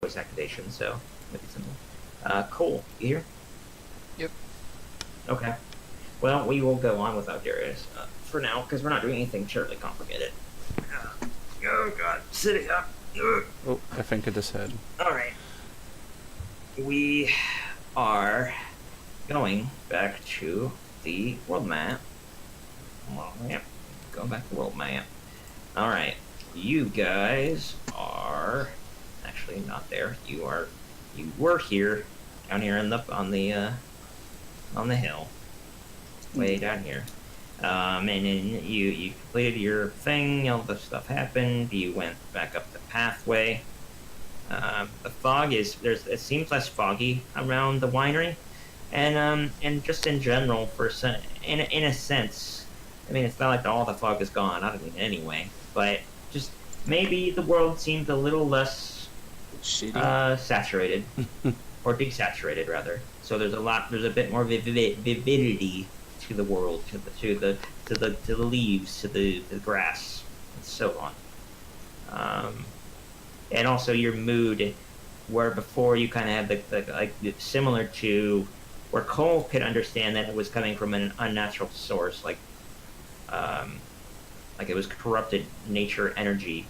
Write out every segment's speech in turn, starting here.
voice activation, so maybe simple. Cole, you here? Yep. Okay. Well, we will go on without Darius for now, because we're not doing anything terribly complicated. Oh, God. Sitting up. Oh, I think I just heard. Alright. We are going back to the world map. Well, yep. Going back to the world map. Alright. You guys are actually not there. You were here, down here on the hill. Way down here. And then you completed your thing, all the stuff happened, you went back up the pathway. The fog it seems less foggy around the winery. And just in general, in a sense, I mean, it's not like all the fog is gone, I don't mean anyway, but just maybe the world seemed a little less saturated, or desaturated rather. So there's a bit more vividity to the world, to the leaves, to the grass, and so on. And also your mood, where before you kind of had the similar to where Cole could understand that it was coming from an unnatural source, like it was corrupted nature energy.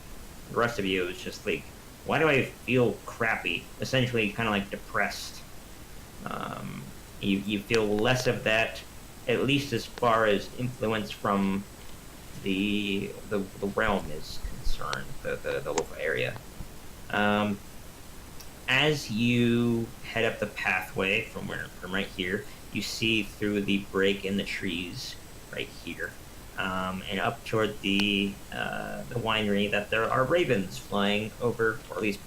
The rest of you, it was just like, why do I feel crappy? Essentially, kind of like depressed. You feel less of that, at least as far as influence from the realm is concerned, the local area. As you head up the pathway from right here, you see through the break in the trees right here, and up toward the winery that there are ravens flying over, or at least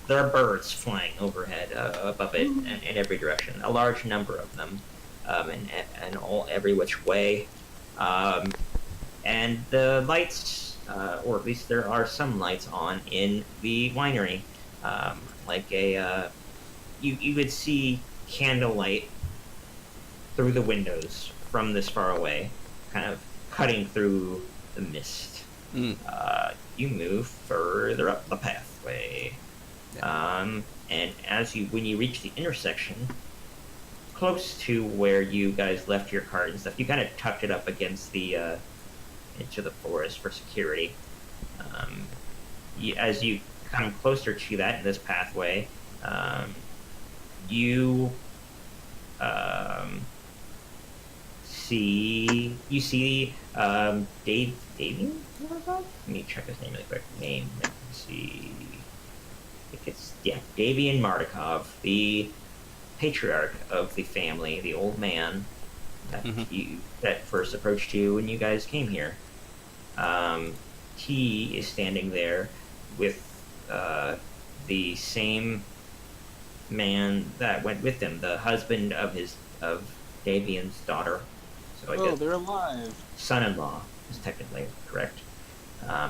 there are birds flying overhead above it in every direction. A large number of them, and every which way. And the lights, or at least there are some lights on in the winery. You would see candlelight through the windows from this far away, kind of cutting through the mist. You move further up the pathway. And when you reach the intersection, close to where you guys left your cart and stuff, you kind of tucked it up against into the forest for security. As you come closer to that in this pathway, you see Davian Mardukov? Let me check his name really quick. Let me see. I think it's Davian Mardukov, the patriarch of the family, the old man that first approached you when you guys came here. He is standing there with the same man that went with him, the husband of Davian's daughter. So I guess they're alive. Son-in-law is technically correct.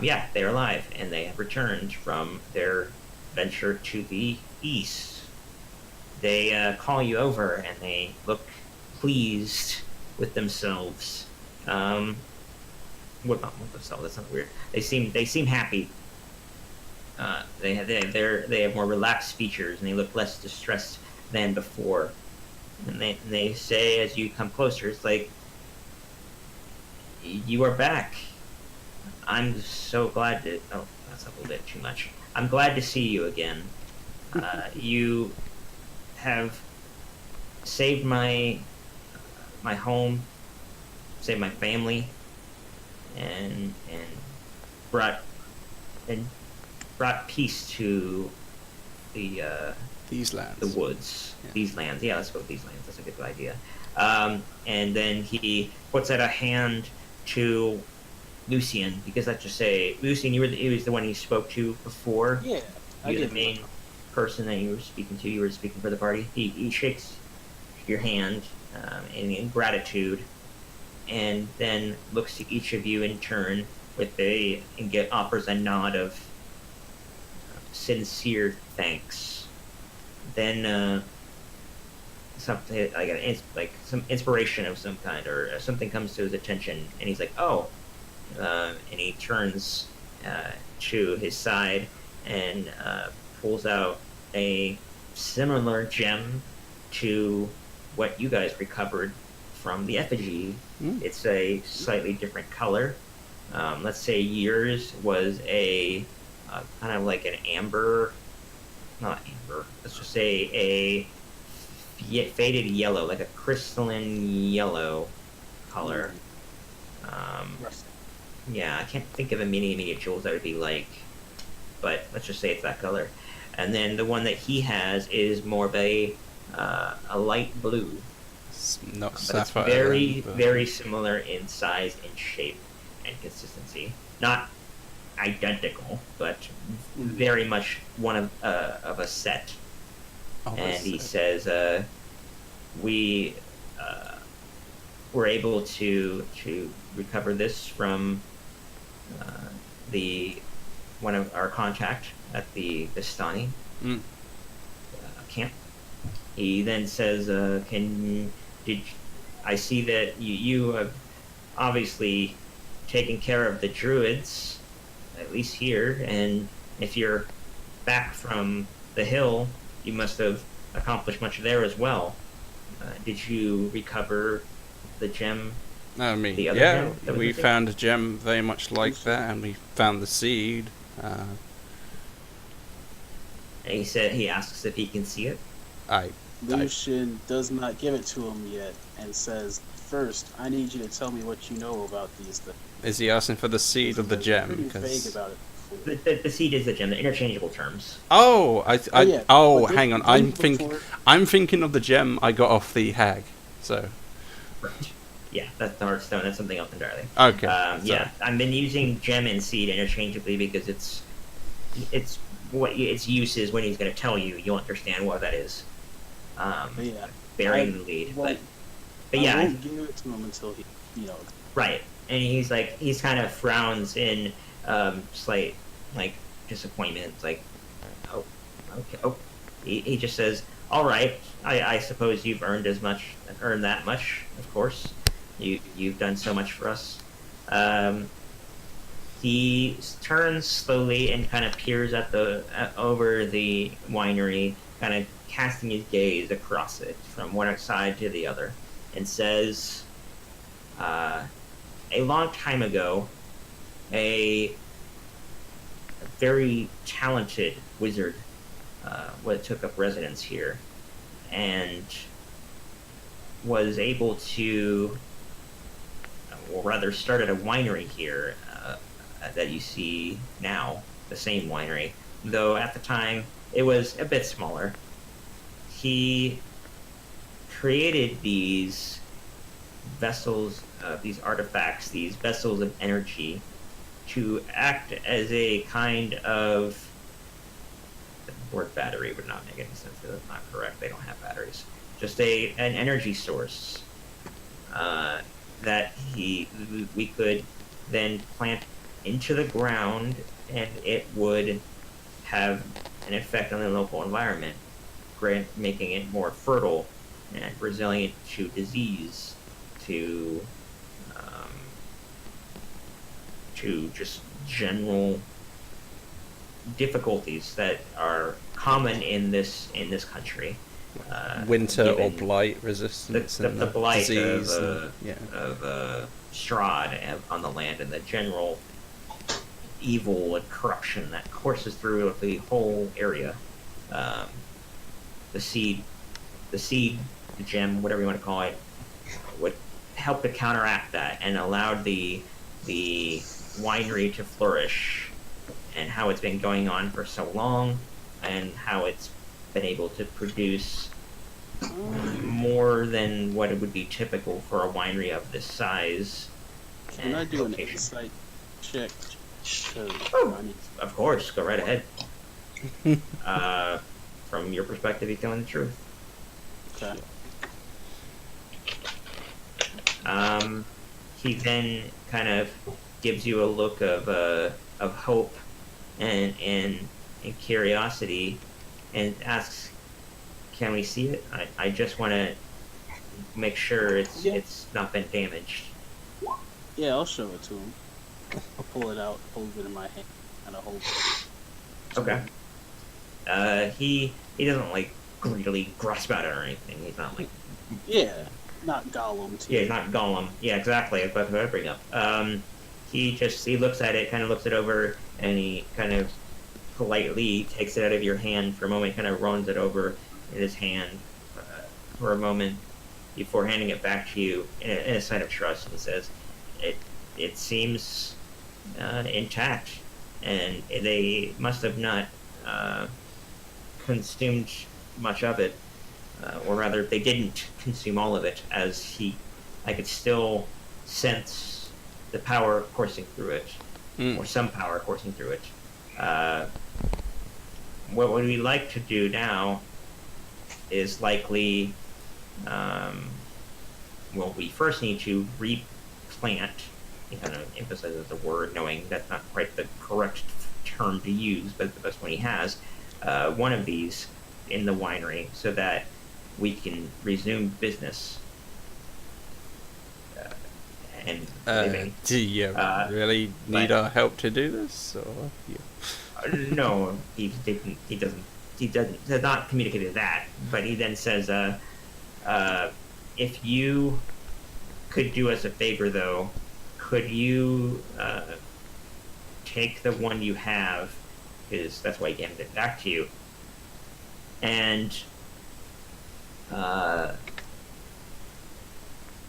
Yeah, they're alive, and they have returned from their venture to the east. They call you over, and they look pleased with themselves. Not with themselves. That's not weird. They seem happy. They have more relaxed features, and they look less distressed than before. And they say, as you come closer, it's like, you are back. I'm so glad to. Oh, that's a little bit too much. I'm glad to see you again. You have saved my home, saved my family, and brought peace to These lands. the woods. Yeah. These lands. Yeah, let's go with these lands. That's a good idea. And then he puts out a hand to Lucian, because let's just say, Lucian, he was the one he spoke to before. Yeah, You're the main person that you were speaking to. You were speaking for the party. He shakes your hand in gratitude, and then looks to each of you in turn offers a nod of sincere thanks. Then something like some inspiration of some kind, or something comes to his attention, and he's like, "Oh," and he turns to his side and pulls out a similar gem to what you guys recovered from the effigy. It's a slightly different color. Let's say yours was a kind of like an amber, not amber. Let's just say a faded yellow, like a crystalline yellow color. Yeah, I can't think of immediate jewels that would be like, but let's just say it's that color. And then the one that he has is more of a light blue. It's not But sapphire. it's very, then, but... very similar in size and shape and consistency. Not identical, but very much one of a set. And he says, we were able to recover this from one of our contact at the Vistani camp. He then says, I see that you have obviously taken care of the druids, at least here, and if you're back from the hill, you must have accomplished much there as well. Did you recover the gem? I mean, the other yeah, gem that was we missing? found a gem very much like that, and we found the seed. And he asks if he can see it. Lucian does not give it to him yet, and says, "First, I need you to tell me what you know about these things." Is he asking for the seed or the gem? Pretty Because... vague about it. The seed is the gem. They're interchangeable terms. Oh, Yeah, but hang on. I'm thinking of the gem I got off the hag. So. Right. Yeah, that's the Hearthstone. That's something else entirely. Okay. Yeah, I've been using gem and seed interchangeably because it's what its use is when he's going to tell you. You'll understand what that is. Yeah, Bearing the lead, but I yeah, won't give it to him until he, right. And he's kind of frowns in slight disappointment. It's like, oh, okay. Oh, he just says, "All right. I suppose you've earned that much. Of course, you've done so much for us." He turns slowly and kind of peers at over the winery, kind of casting his gaze across it from one side to the other, and says, "A long time ago, a very talented wizard took up residence here, and was able to, or rather, started a winery here that you see now, the same winery, though at the time it was a bit smaller. He created these vessels, these artifacts, these vessels of energy, to act as a kind of... The word battery would not make any sense, because that's not correct. They don't have batteries. Just an energy source that we could then plant into the ground, and it would have an effect on the local environment, making it more fertile and resilient to disease, to just general difficulties that are common in this country. Winter or given blight resistance, the and blight disease, of yeah. Strahd on the land, and the general evil and corruption that courses through the whole area. The seed, the gem, whatever you want to call it, would help to counteract that and allowed the winery to flourish, and how it's been going on for so long, and how it's been able to produce more than what it would be typical for a winery of this size. Can I do an location. insight check? Oh, of course, go right ahead. From your perspective, you're telling the truth. Okay. He then kind of gives you a look of hope and curiosity, and asks, "Can we see it? I just want to make sure it's not been damaged." Yeah, I'll show it to him. I'll pull it out, hold it in my hand, and I'll hold it. Okay. He doesn't like greedily grasp at it or anything. He's not like Yeah, not Gollum. Too. yeah, he's not Gollum. Yeah, exactly. That's what I bring up. He looks at it, kind of looks it over, and he kind of politely takes it out of your hand for a moment, kind of runs it over in his hand for a moment before handing it back to you in a sign of trust. He says, "It seems intact, and they must have not consumed much of it, or rather, they didn't consume all of it, as I could still sense the power coursing through it, or some power coursing through it. What would we like to do now is likely, we first need to replant." He kind of emphasizes the word, knowing that's not quite the correct term to use, but the best one he has. One of these in the winery so that we can resume business. And living. Do you really need our help to do this? Or No, he does not communicate that. But he then says, if you could do us a favor, though, could you take the one you have, because that's why he gave it back to you, and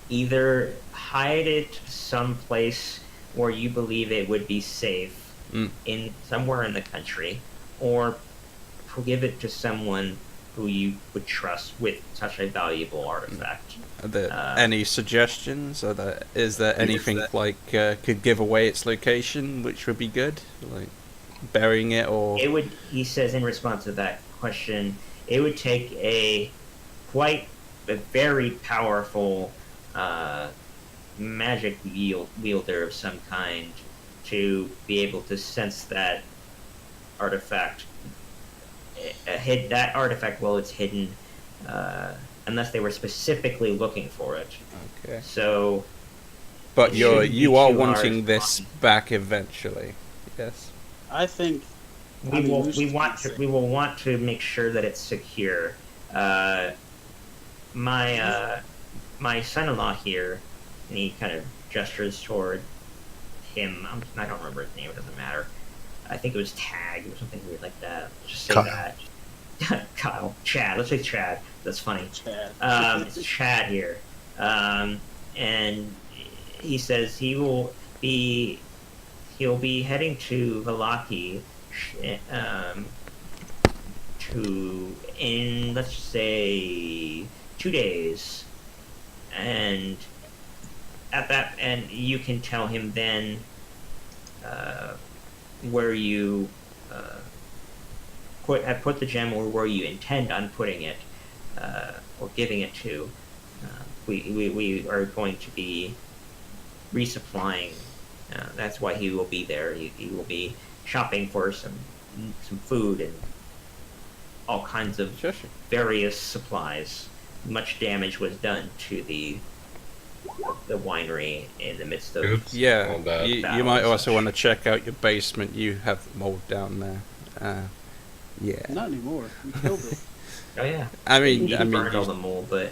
either hide it someplace where you believe it would be safe in somewhere in the country, or give it to someone who you would trust with such a valuable artifact. Are there any suggestions? Is there anything could give away its location, which would be good, like burying it, or? It would. He says in response to that question, it would take a very powerful magic wielder of some kind to be able to sense that artifact. That artifact while it's hidden, unless they were specifically looking for it. Okay. So. But you are wanting this back eventually, yes? I think we will want to make sure that it's secure. My son-in-law here, and he kind of gestures toward him. I don't remember his name. It doesn't matter. I think it was Tag or something weird like that. Just say Kyle. that. Kyle. Chad. Let's say Chad. That's funny. Chad. It's Chad here. And he says he'll be heading to Vallaki in, let's just say, 2 days. And and you can tell him then where you put the gem, or where you intend on putting it, or giving it to. We are going to be resupplying. That's why he will be there. He will be shopping for some food and all kinds of various supplies. Much damage was done to the winery in the midst of you might also want to check out your basement. You have mold down there. Not anymore. We killed it. Oh yeah. I mean, burned all the mold, but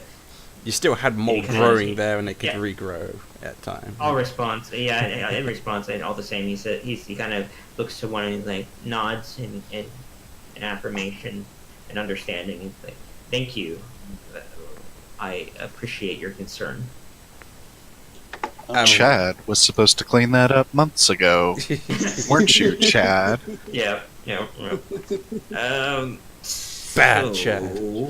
you still had mold growing there, and it could regrow at times. All response, in response, and all the same. He kind of looks to one and he's like nods in affirmation and understanding. He's like, "Thank you. I appreciate your concern." Chad was supposed to clean that up months ago, weren't you, Chad? Yeah. Bad Chad.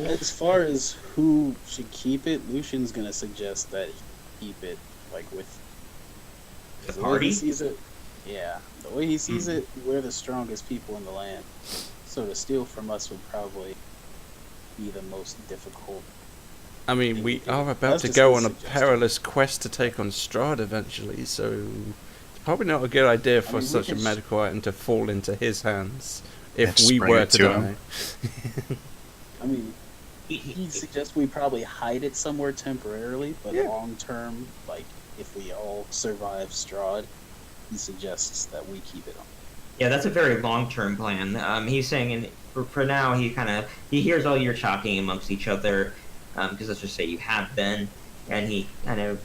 As far as who should keep it, Lucian's gonna suggest that he keep it with the way party. he sees it. Yeah, the way he sees it, we're the strongest people in the land. So to steal from us would probably be the most difficult. I mean, we are about to go on a perilous quest to take on Strahd eventually, so it's probably not a good idea for such a medical item to fall into his hands if we were to die. I mean, he suggests we probably hide it somewhere temporarily, but long term, if we all survive Strahd, he suggests that we keep it on. Yeah, that's a very long-term plan. He's saying for now, he hears all your talking amongst each other, because let's just say you have been, and he kind of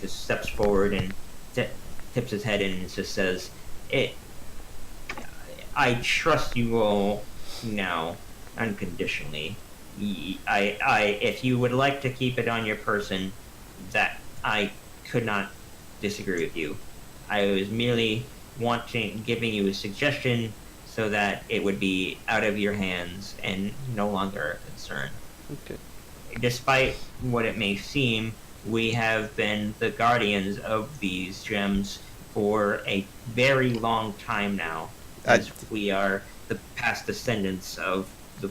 just steps forward and tips his head in and just says, I trust you all now unconditionally. If you would like to keep it on your person, that I could not disagree with you. I was merely giving you a suggestion so that it would be out of your hands and no longer a concern. Okay. Despite what it may seem, we have been the guardians of these gems for a very long time now, as we are the past descendants of the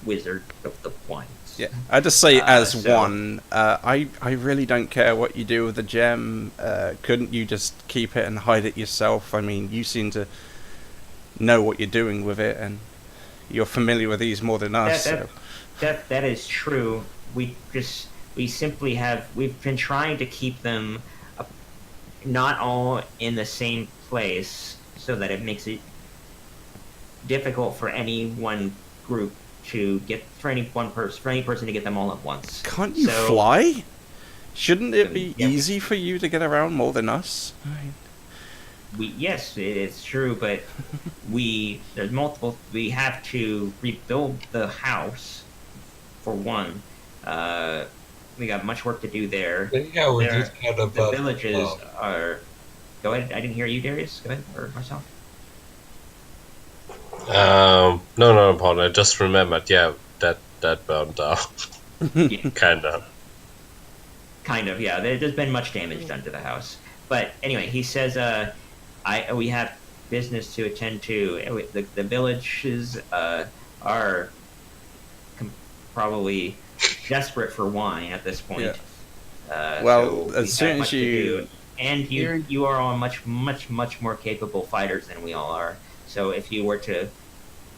Wizard of the Wines. Yeah, I just say one. I really don't care what you do with the gem. Couldn't you just keep it and hide it yourself? I mean, you seem to know what you're doing with it, and you're familiar with these more than us. That is true. We've been trying to keep them not all in the same place, so that it makes it difficult for any one group to get for any person to get them all at once. Can't you fly? Shouldn't it be easy for you to get around more than us? Yes, it's true, but there's multiple. We have to rebuild the house for one. We got much work to do there. Yeah, we just had the villages are. Go ahead. I didn't hear you, Darius. Go ahead, or myself. No, Paul. I just remembered. Yeah, that burned down. Yeah. Kind of. Yeah. There's been much damage done to the house, but anyway, he says, we have business to attend to. The villages are probably desperate for wine at this point. Yeah. So as soon as you are all much more capable fighters than we all are. So if you were to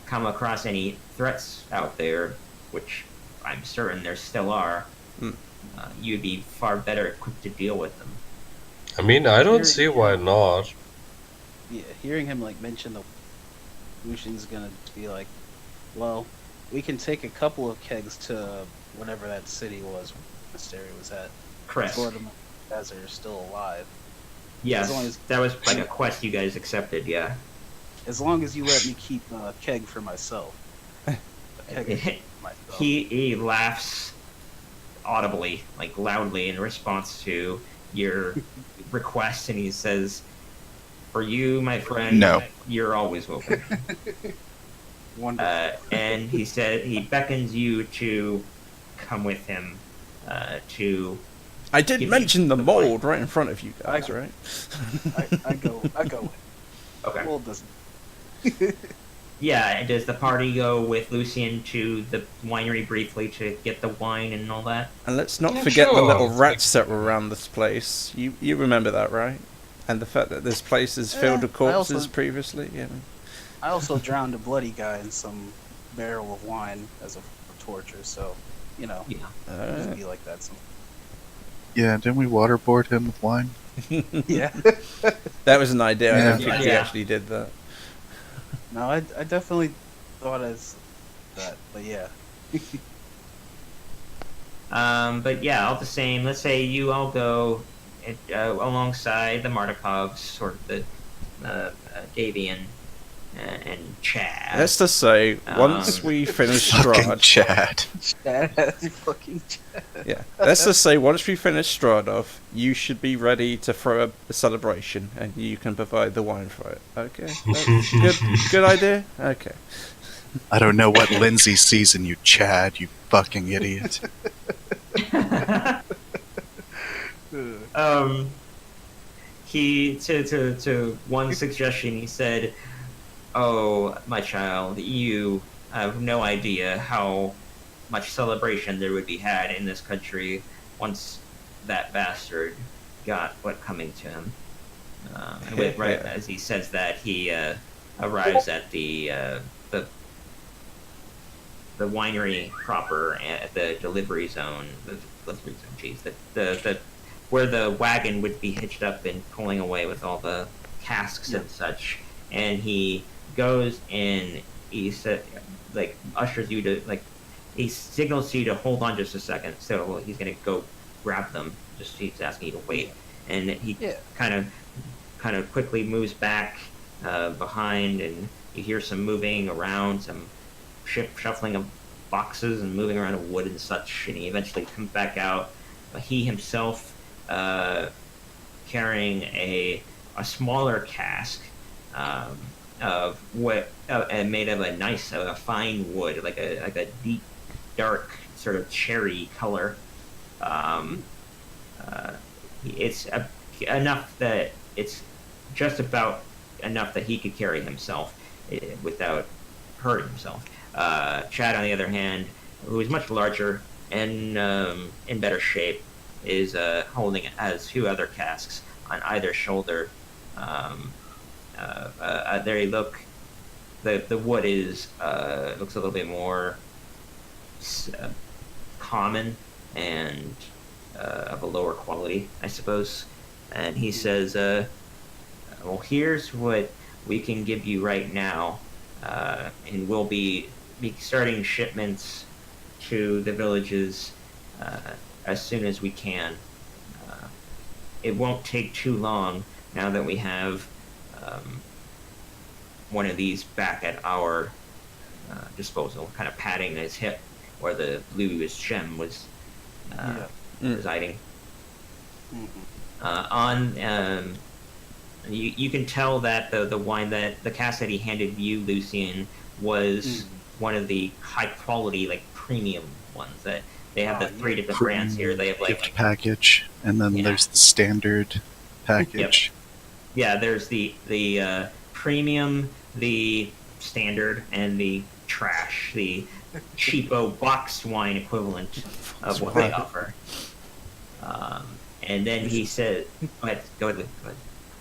come across any threats out there, which I'm certain there still are, you'd be far better equipped to deal with them. I mean, I don't see why not. Yeah, hearing him mention the Lucian's gonna be like, well, we can take a couple of kegs to whatever that city was where the monastery was at. Correct. Before the guys are still alive. Yes, that was like a quest you guys accepted, yeah. As long as you let me keep a keg for myself. He laughs audibly, loudly, in response to your request, and he says, "For you, my friend, no. You're always welcome." Wonderful. And he beckons you to come with him to. I did mention the mold right in front of you guys, right? I go with. Okay. Mold doesn't. Yeah, does the party go with Lucian to the winery briefly to get the wine and all that? And let's not forget the little rats that were around this place. You remember that, right? And the fact that this place is filled with corpses previously. Yeah. I also drowned a bloody guy in some barrel of wine as a torture, so it can be like that. Yeah, didn't we waterboard him with wine? Yeah. That was an idea. I don't think he Yeah. actually did that. No, I definitely thought as that, but yeah. But yeah, all the same, let's say you all go alongside the Martikovs, or the Davian and Chad. Let's just say, once we finish Fucking Strahd... Chad. Fucking Chad. Yeah. Let's just say, once we finish Strahd off, you should be ready to throw a celebration, and you can provide the wine for it. Okay? Good idea? Okay. I don't know what Lindsay sees in you, Chad, you fucking idiot. He to one suggestion, he said, "Oh, my child, you have no idea how much celebration there would be had in this country once that bastard got what coming to him." As he says that, he arrives at the winery proper, at the delivery zone. The where the wagon would be hitched up and pulling away with all the casks and such. And he goes in he said, like, ushers you to, like, he signals to you to hold on just a second. So he's gonna go grab them. Just he's asking you to wait, and he Yeah. kind of quickly moves back behind, and you hear some moving around, some shuffling of boxes and moving around of wood and such, and he eventually comes back out. He himself carrying a smaller cask of what and made of a nice fine wood, like a deep dark sort of cherry color. It's enough that it's just about enough that he could carry himself without hurting himself. Chad, on the other hand, who is much larger and in better shape, is holding has two other casks on either shoulder. They look. The wood is looks a little bit more common and of a lower quality, I suppose. And he says, "Well, here's what we can give you right now, and we'll be starting shipments to the villages as soon as we can. It won't take too long now that we have one of these back at our disposal," kind of patting his hip where the bluish gem was residing. Mm-hmm. You can tell that the wine that the cask that he handed you, Lucian, was one of the high quality, like premium ones. That they have the three different brands here. They have like Gift package, and then there's the standard package. Yeah, there's the premium, the standard, and the trash, the cheapo boxed wine equivalent of what they offer. And then he said, go ahead.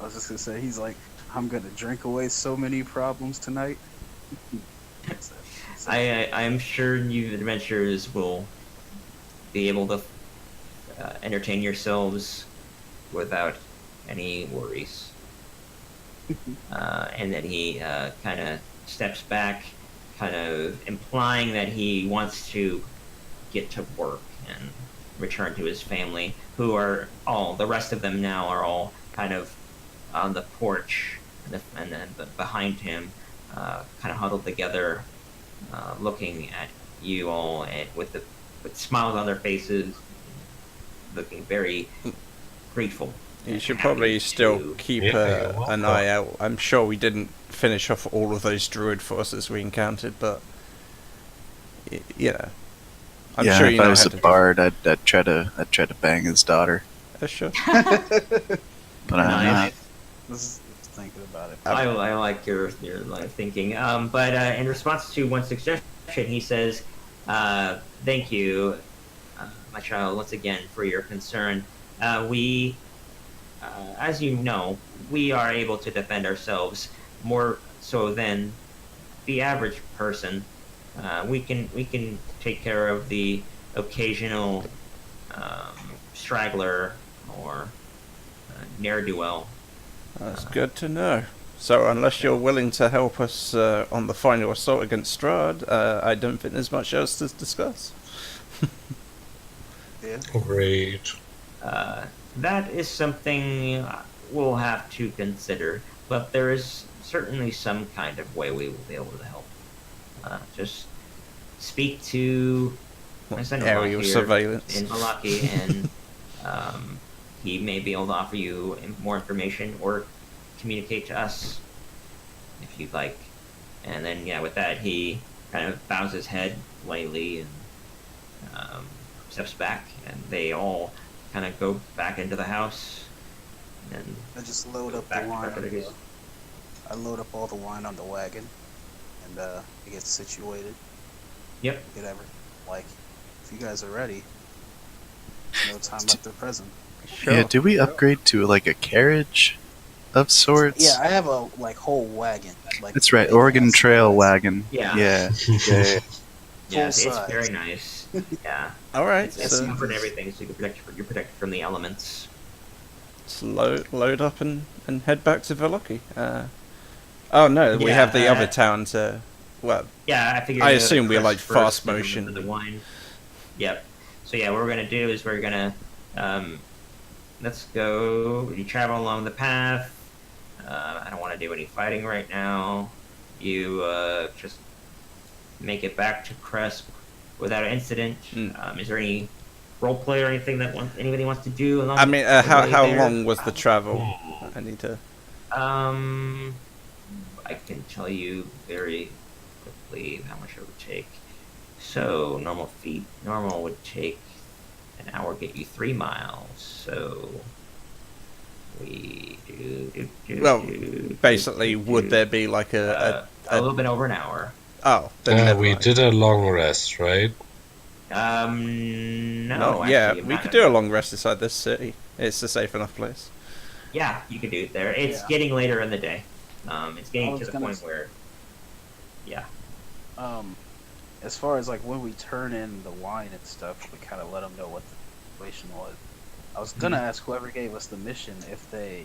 I was just gonna say, he's like, I'm gonna drink away so many problems tonight. I'm sure you adventurers will be able to entertain yourselves without any worries. And then he kind of steps back, kind of implying that he wants to get to work and return to his family, who are all, the rest of them now are all kind of on the porch and then behind him, kind of huddled together, looking at you all and with smiles on their faces, looking very grateful. You should probably still keep an eye out. I'm sure we didn't finish off all of those druid forces we encountered, but you know, I'm sure you if know I was how a to bard, I'd try to bang his daughter. Sure. But I'm not. Just thinking about it. I like your line of thinking. But in response to one suggestion, he says, "Thank you, my child, once again for your concern. We, as you know, we are able to defend ourselves more so than the average person. We can take care of the occasional straggler or ne'er-do-well." That's good to know. So unless you're willing to help us on the final assault against Strahd, I don't think there's much else to discuss. Yeah. Great. That is something we'll have to consider, but there is certainly some kind of way we will be able to help. Just speak to my son Aerial here surveillance in Malaki, and he may be able to offer you more information or communicate to us if you'd like. And then, with that, he kind of bows his head lightly and steps back, and they all kind of go back into the house. And I just load up the back wine. where it is. I load up all the wine on the wagon, and it gets situated. Yep. Whatever. Like, if you guys are ready, no time left at present. Sure. Yeah, do we upgrade to like a carriage of sorts? Yeah, I have a whole wagon. Like, That's right, Oregon Trail wagon. Yeah. Yeah. Yes, it's size. very nice. Yeah. All right, It's so covered in everything, so you're protected from the elements. let's load up and head back to Valoki. Oh no, we Yeah, have the other town to Well, Yeah, I figured. I assume we Crest like first fast and then motion. for the wine. Yep. So yeah, what we're gonna do is we're gonna let's go. You travel along the path. I don't want to do any fighting right now. You just make it back to Crest without an incident. Is there any role play or anything that anybody wants to do? I mean, how there? long was the travel? I need to. I can tell you very quickly how much it would take. So normal would take an hour, get you 3 miles. So we Well, basically, would there be like a little bit over an hour? Oh, then Yeah, never we mind. did a long rest, right? No. yeah, actually, we could do a long rest inside this city. It's a safe enough place. Yeah, you could do it there. It's getting later in the day. It's getting to the point where. Yeah. As far as like when we turn in the wine and stuff, we kind of let them know what the situation was. I was gonna ask whoever gave us the mission if they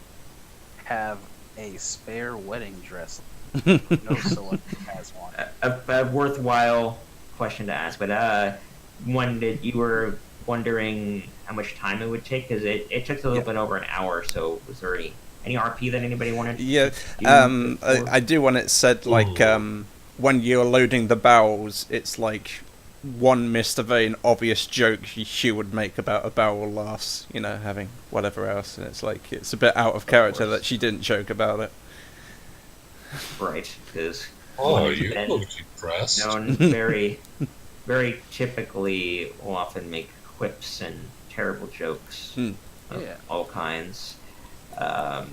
have a spare wedding dress. No, someone has one. A worthwhile question to ask, but when you were wondering how much time it would take, because it took a little bit over an hour. So was there any RP that anybody wanted? Yeah, to do I do want it said like when you're loading the barrels, it's like one missed a very obvious joke she would make about a barrel loss, you know, having whatever else, and it's like it's a bit out of character that she didn't joke about it. Right, because You look depressed. known very, very typically will often make quips and terrible jokes of all kinds. But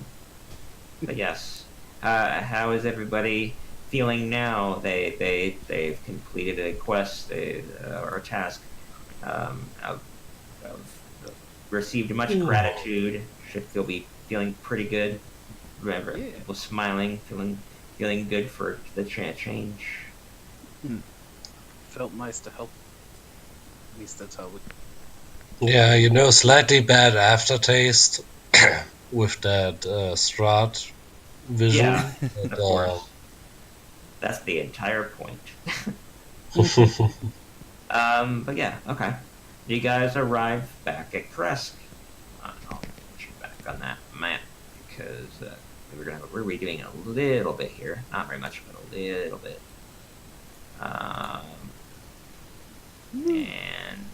yes, how is everybody feeling now? They've completed a quest, or a task, of received much gratitude. Should be feeling pretty good. Remember, people smiling, feeling good for the change. Felt nice to help. At least that's how we. Yeah, slightly bad aftertaste with that Strat vision. Yeah, But, of course. That's the entire point. But yeah, okay. You guys arrive back at Kresk. I'll put you back on that map because we're redoing it a little bit here. Not very much, but a little bit. And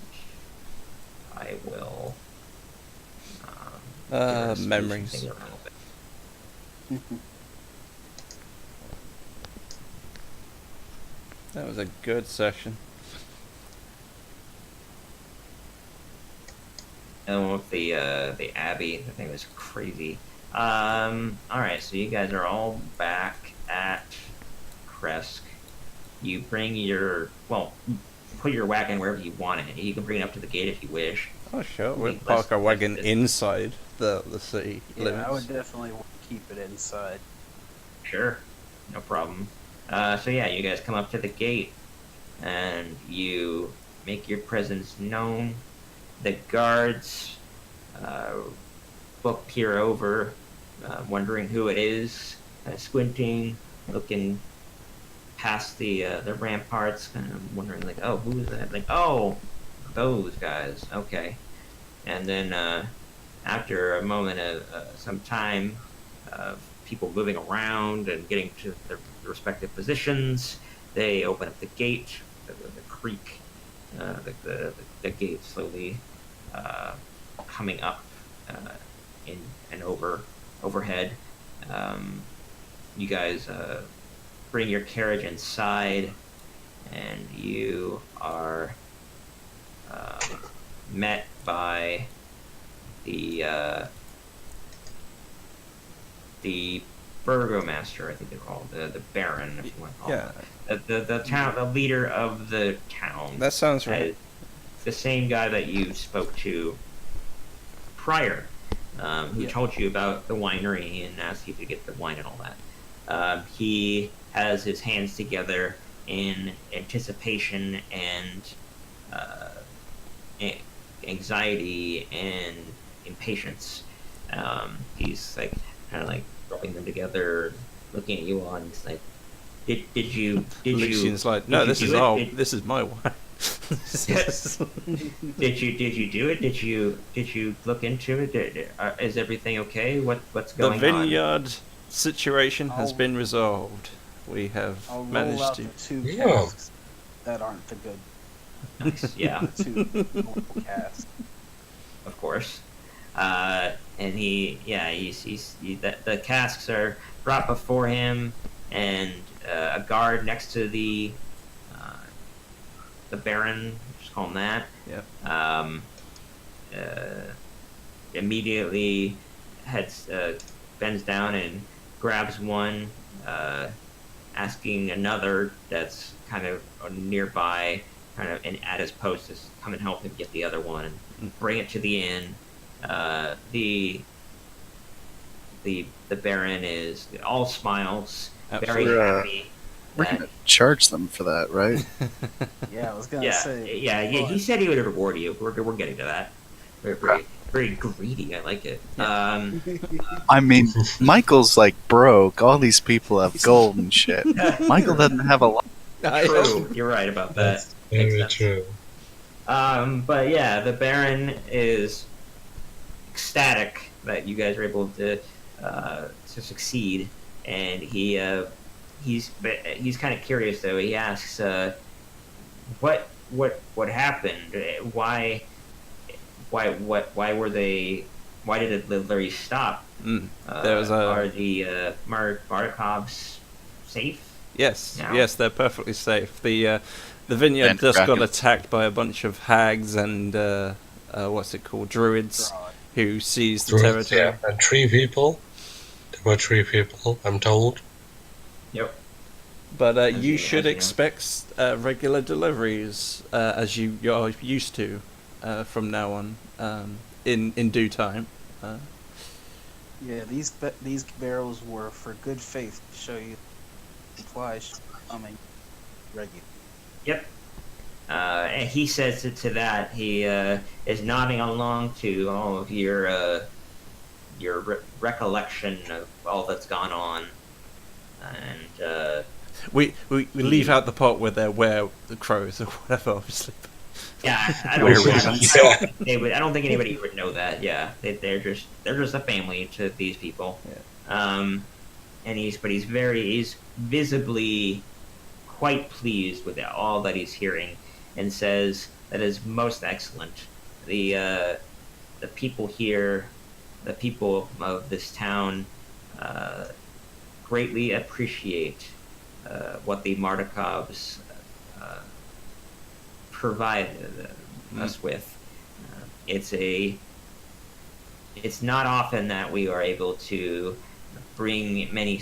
I will. Memories. Things around a little bit. That was a good session. And with the Abbey, the thing was crazy. Alright, so you guys are all back at Kresk. You bring put your wagon wherever you want it. You can bring it up to the gate if you wish. Oh sure, we'll Less- park our wagon less- inside the city limits. I would definitely want to keep it inside. Sure, no problem. So yeah, you guys come up to the gate, and you make your presence known. The guards peer over, wondering who it is, kind of squinting, looking past the ramparts, kind of wondering like, oh, who is that? Like, oh, those guys. Okay. And then after a moment of some time of people moving around and getting to their respective positions, they open up the gate, the creak, the gate slowly coming up in and overhead. You guys bring your carriage inside, and you are met by the burgomaster, I think they're called, the baron, if you want to call it. The town, the leader of the town. That sounds right. The same guy that you spoke to prior, who told you about the winery and asked you to get the wine and all that. He has his hands together in anticipation and anxiety and impatience. He's like kind of like rubbing them together, looking at you all, and he's like, did you Lucian's like, did no, you this do is it? all. Did- This is my wine. did you do it? Did you look into it? Is everything okay? What's The going on? vineyard situation has I'll- been resolved. We have I'll roll managed out to. the 2 Yeah. casks that aren't the good. Nice. Yeah, The 2 normal casks. of course. And the casks are brought before him, and a guard next to the Baron, just call him that. Yep. Immediately bends down and grabs one, asking another that's kind of nearby, and at his post, to come and help him get the other one and bring it to the inn. The Baron is all smiles, very Absolutely. happy. We're that- gonna charge them for that, right? Yeah, I was gonna yeah, say. yeah. He said he would reward you. We're getting to that. Very greedy. I like it. I mean, Michael's like broke. All these people have gold and shit. Michael doesn't have a lot. True. You're right about that. That's very Makes sense. true. But yeah, the Baron is ecstatic that you guys are able to succeed, and he's kind of curious though. He asks, what happened? Why were they? Why did the Larry stop? There was Are the Markovs safe? Yes, now? yes, they're perfectly safe. The vineyard And just got Kraken. attacked by a bunch of hags and what's it called, druids, Broad. who seized the Druids, territory. yeah. And 3 people. There were 3 people, I'm told. Yep. But As you you- should as you know. expect regular deliveries as you're used to from now on, in due time. Yeah, these barrels were for good faith to show you supplies coming regular. Yep. And he says to that, he is nodding along to all of your recollection of all that's gone on, and We leave out the part where they wear the crows or whatever, obviously. yeah, I Where don't, we- I don't think anybody would know that. Yeah, they're just a family to these people. And he's visibly quite pleased with all that he's hearing, and says that is most excellent. The people here, the people of this town, greatly appreciate what the Markovs provide us with. It's not often that we are able to bring many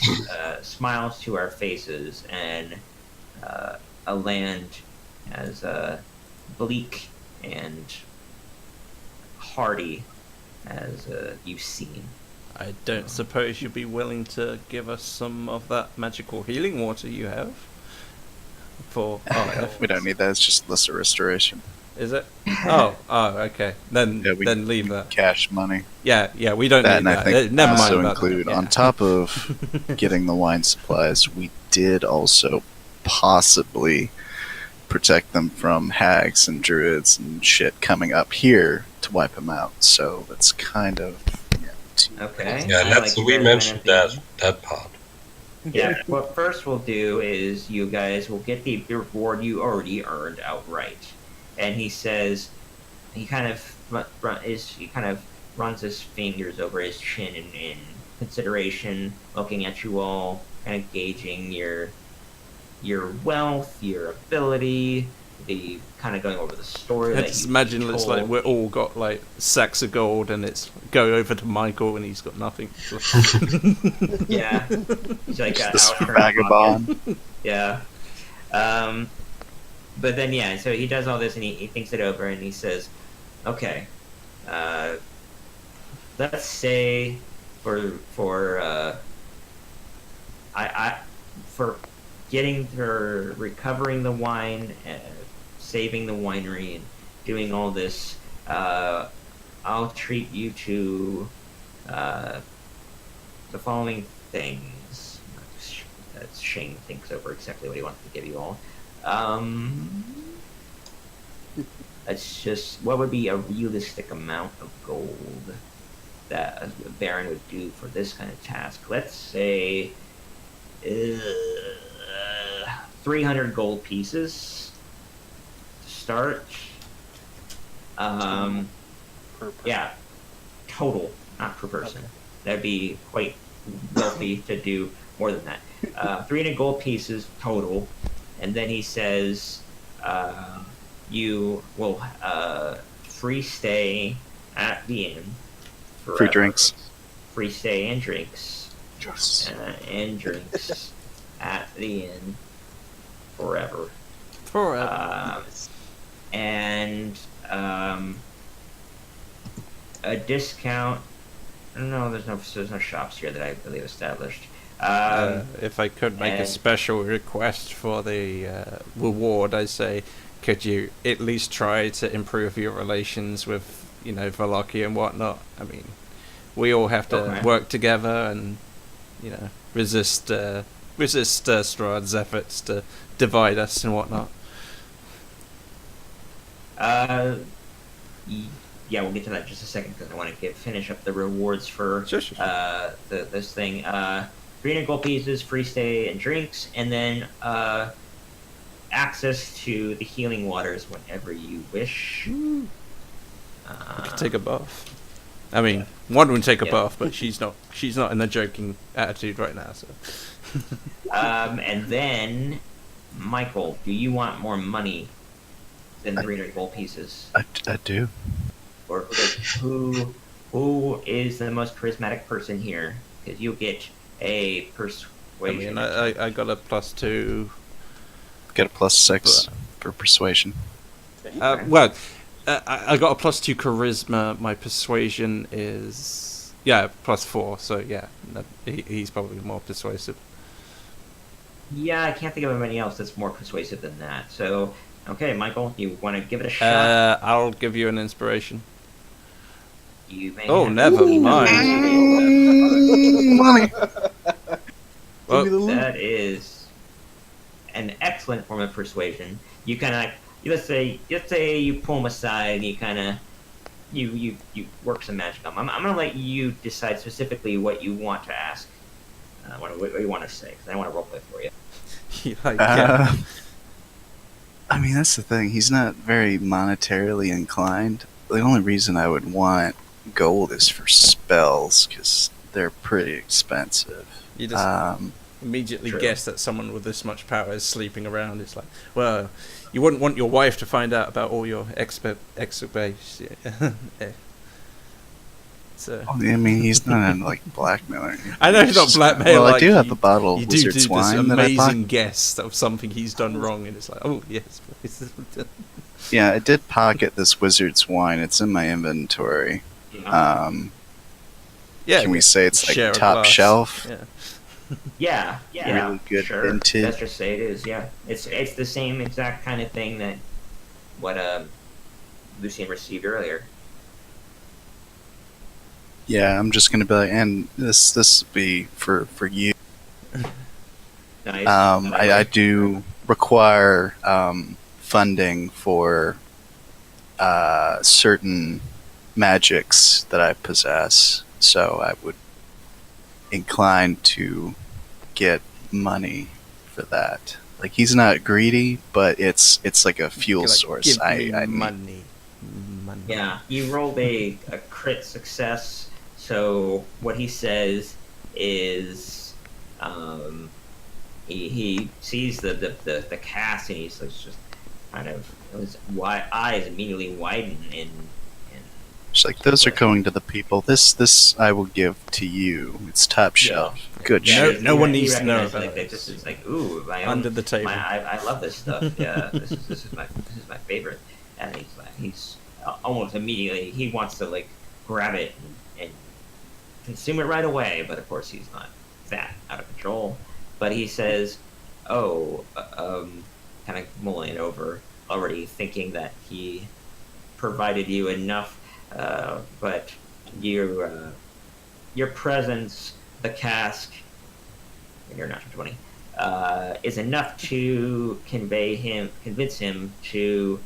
smiles to our faces, and a land as bleak and hardy as you've seen. I don't suppose you'd be willing to give us some of that magical healing water you have? For We don't need that. It's just lesser restoration. Is it? Oh, okay. Then Yeah, we- then leave that. Cash money. Yeah, we don't That need and I that. think Never mind also about include that. Yeah. on top of getting the wine supplies, we did also possibly protect them from hags and druids and shit coming up here to wipe them out. So that's kind of Okay. Yeah, I let's like we your mentioned thinking. that part. Yeah, what first we'll do is you guys will get the reward you already earned outright. And he says, he kind of runs his fingers over his chin in consideration, looking at you all, kind of gauging your wealth, your ability, the kind of going over the story. I that just you imagine it's told. like we're all got like sacks of gold, and it's go over to Michael, and he's got nothing. Yeah, he's like this out for a vagabond. pocket. Yeah. But then, yeah, so he does all this and he thinks it over and he says, okay, let's say for recovering the wine, saving the winery, and doing all this, I'll treat you to the following things. as Shane thinks over exactly what he wants to give you all. That's just what would be a realistic amount of gold that a Baron would do for this kind of task. Let's say 300 gold pieces to start. Per person. Yeah, total, not per person. Okay. That'd be quite wealthy to do more than that. 300 gold pieces total, and then he says you will free stay at the inn. Free forever. drinks. Free stay and drinks. Yes. And drinks at the inn forever. Forever. And a discount. No, there's no shops here that I believe established. If I could make a and- special request for the reward, I say, could you at least try to improve your relations with, Valaki and whatnot? I mean, we all have to Okay. work together and, resist Strahd's efforts to divide us and whatnot. Yeah, we'll get to that in just a second because I want to finish up the rewards for Sure. this thing. 300 gold pieces, free stay and drinks, and then access to the healing waters whenever you wish. I could take a bath. I mean, one would take a Yeah. bath, but she's not in the joking attitude right now. So, And then, Michael, do you want more money than 300 gold pieces? I do. Or who is the most charismatic person here? Because you get a I persuasion. mean, I got a +2. Get a +6 for persuasion. Well, I got a +2 charisma. My persuasion is +4. So yeah, he's probably more persuasive. Yeah, I can't think of anybody else that's more persuasive than that. So, okay, Michael, you want to give it a shot? I'll give you an inspiration. You may Oh, have- never mind. Money. Well, Give me the loot. That is an excellent form of persuasion. You kind of, let's say you pull him aside, and you kind of, you work some magic on him. I'm gonna let you decide specifically what you want to ask, what you want to say, because I want to roleplay for you. I mean, that's the thing. He's not very monetarily inclined. The only reason I would want gold is for spells, because they're pretty expensive. You just immediately True. guess that someone with this much power is sleeping around. It's like, well, you wouldn't want your wife to find out about all your expertise. So I mean, he's not like blackmailing. I know he's not blackmailing. Well, I like, do have you- a bottle of You do wizard's this wine that I amazing bought. guess of something he's done wrong, and it's like, oh yes, please. Yeah, I did pocket this wizard's wine. It's in my inventory. Yeah. Yeah, Can we say it's share like a top glass. shelf? Yeah. Yeah. Really good sure. vintage. Let's just say it is. Yeah, it's the same exact kind of thing that what Lucian received earlier. Yeah, I'm just gonna be like, and this will be for you. Nice. I do require funding for certain magics that I possess, so I would incline to get money for that. Like, he's not greedy, but it's like a fuel Like, source. give me I need. money. Yeah, you rolled a crit success. So what he says is, he sees the cast and he's like, just kind of his eyes immediately widen and It's like, those are going to the people. This I will give to you. It's top shelf. Good Yeah. shit. No one he needs to know recognizes, about like, this. this is like, ooh, my own, Under the table. I love this stuff. Yeah, this is my favorite. And he's almost immediately he wants to like grab it and consume it right away. But of course he's not that out of control. But he says, "Oh, kind of mulling it over, already thinking that he provided you enough, but your presence, the cask, and you're natural 20, is enough to convince him to,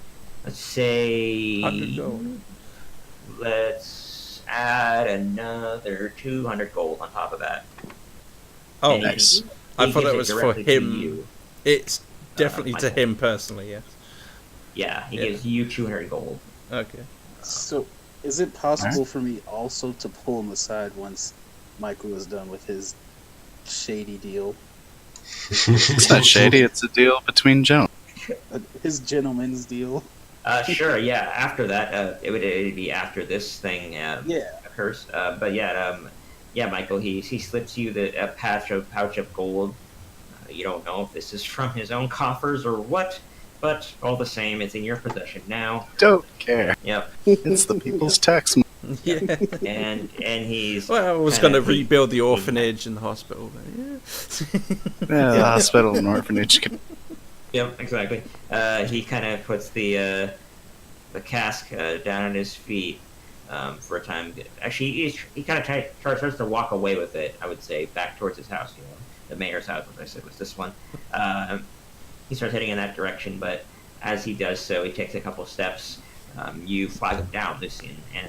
let's say, 100 gold. let's add another 200 gold on top of that. Oh, And he- nice. I he thought gives that it was for directly to him. you. It's definitely to Michael. him personally, yes. Yeah, he Yeah. gives you 200 gold. Okay. So, is it possible for me also to pull him aside once Michael is done with his shady deal? It's not shady. It's a deal between gentlemen. His gentleman's deal? Sure, yeah. After that, it'd be after this thing Yeah. occurs. But yeah, Michael, he slips you a pouch of gold. You don't know if this is from his own coffers or what, but all the same, it's in your possession now. Don't care. Yep. It's the people's tax money. Yeah. And he's Well, I was kinda- going to rebuild the orphanage and the hospital. But yeah. Yeah, the hospital and orphanage. Yep, exactly. He kind of puts the cask down at his feet for a time. Actually, he kind of starts to walk away with it. I would say back towards his house. You know, the mayor's house, as I said, was this one. He starts heading in that direction, but as he does so, he takes a couple steps. You flag him down, Lucian, and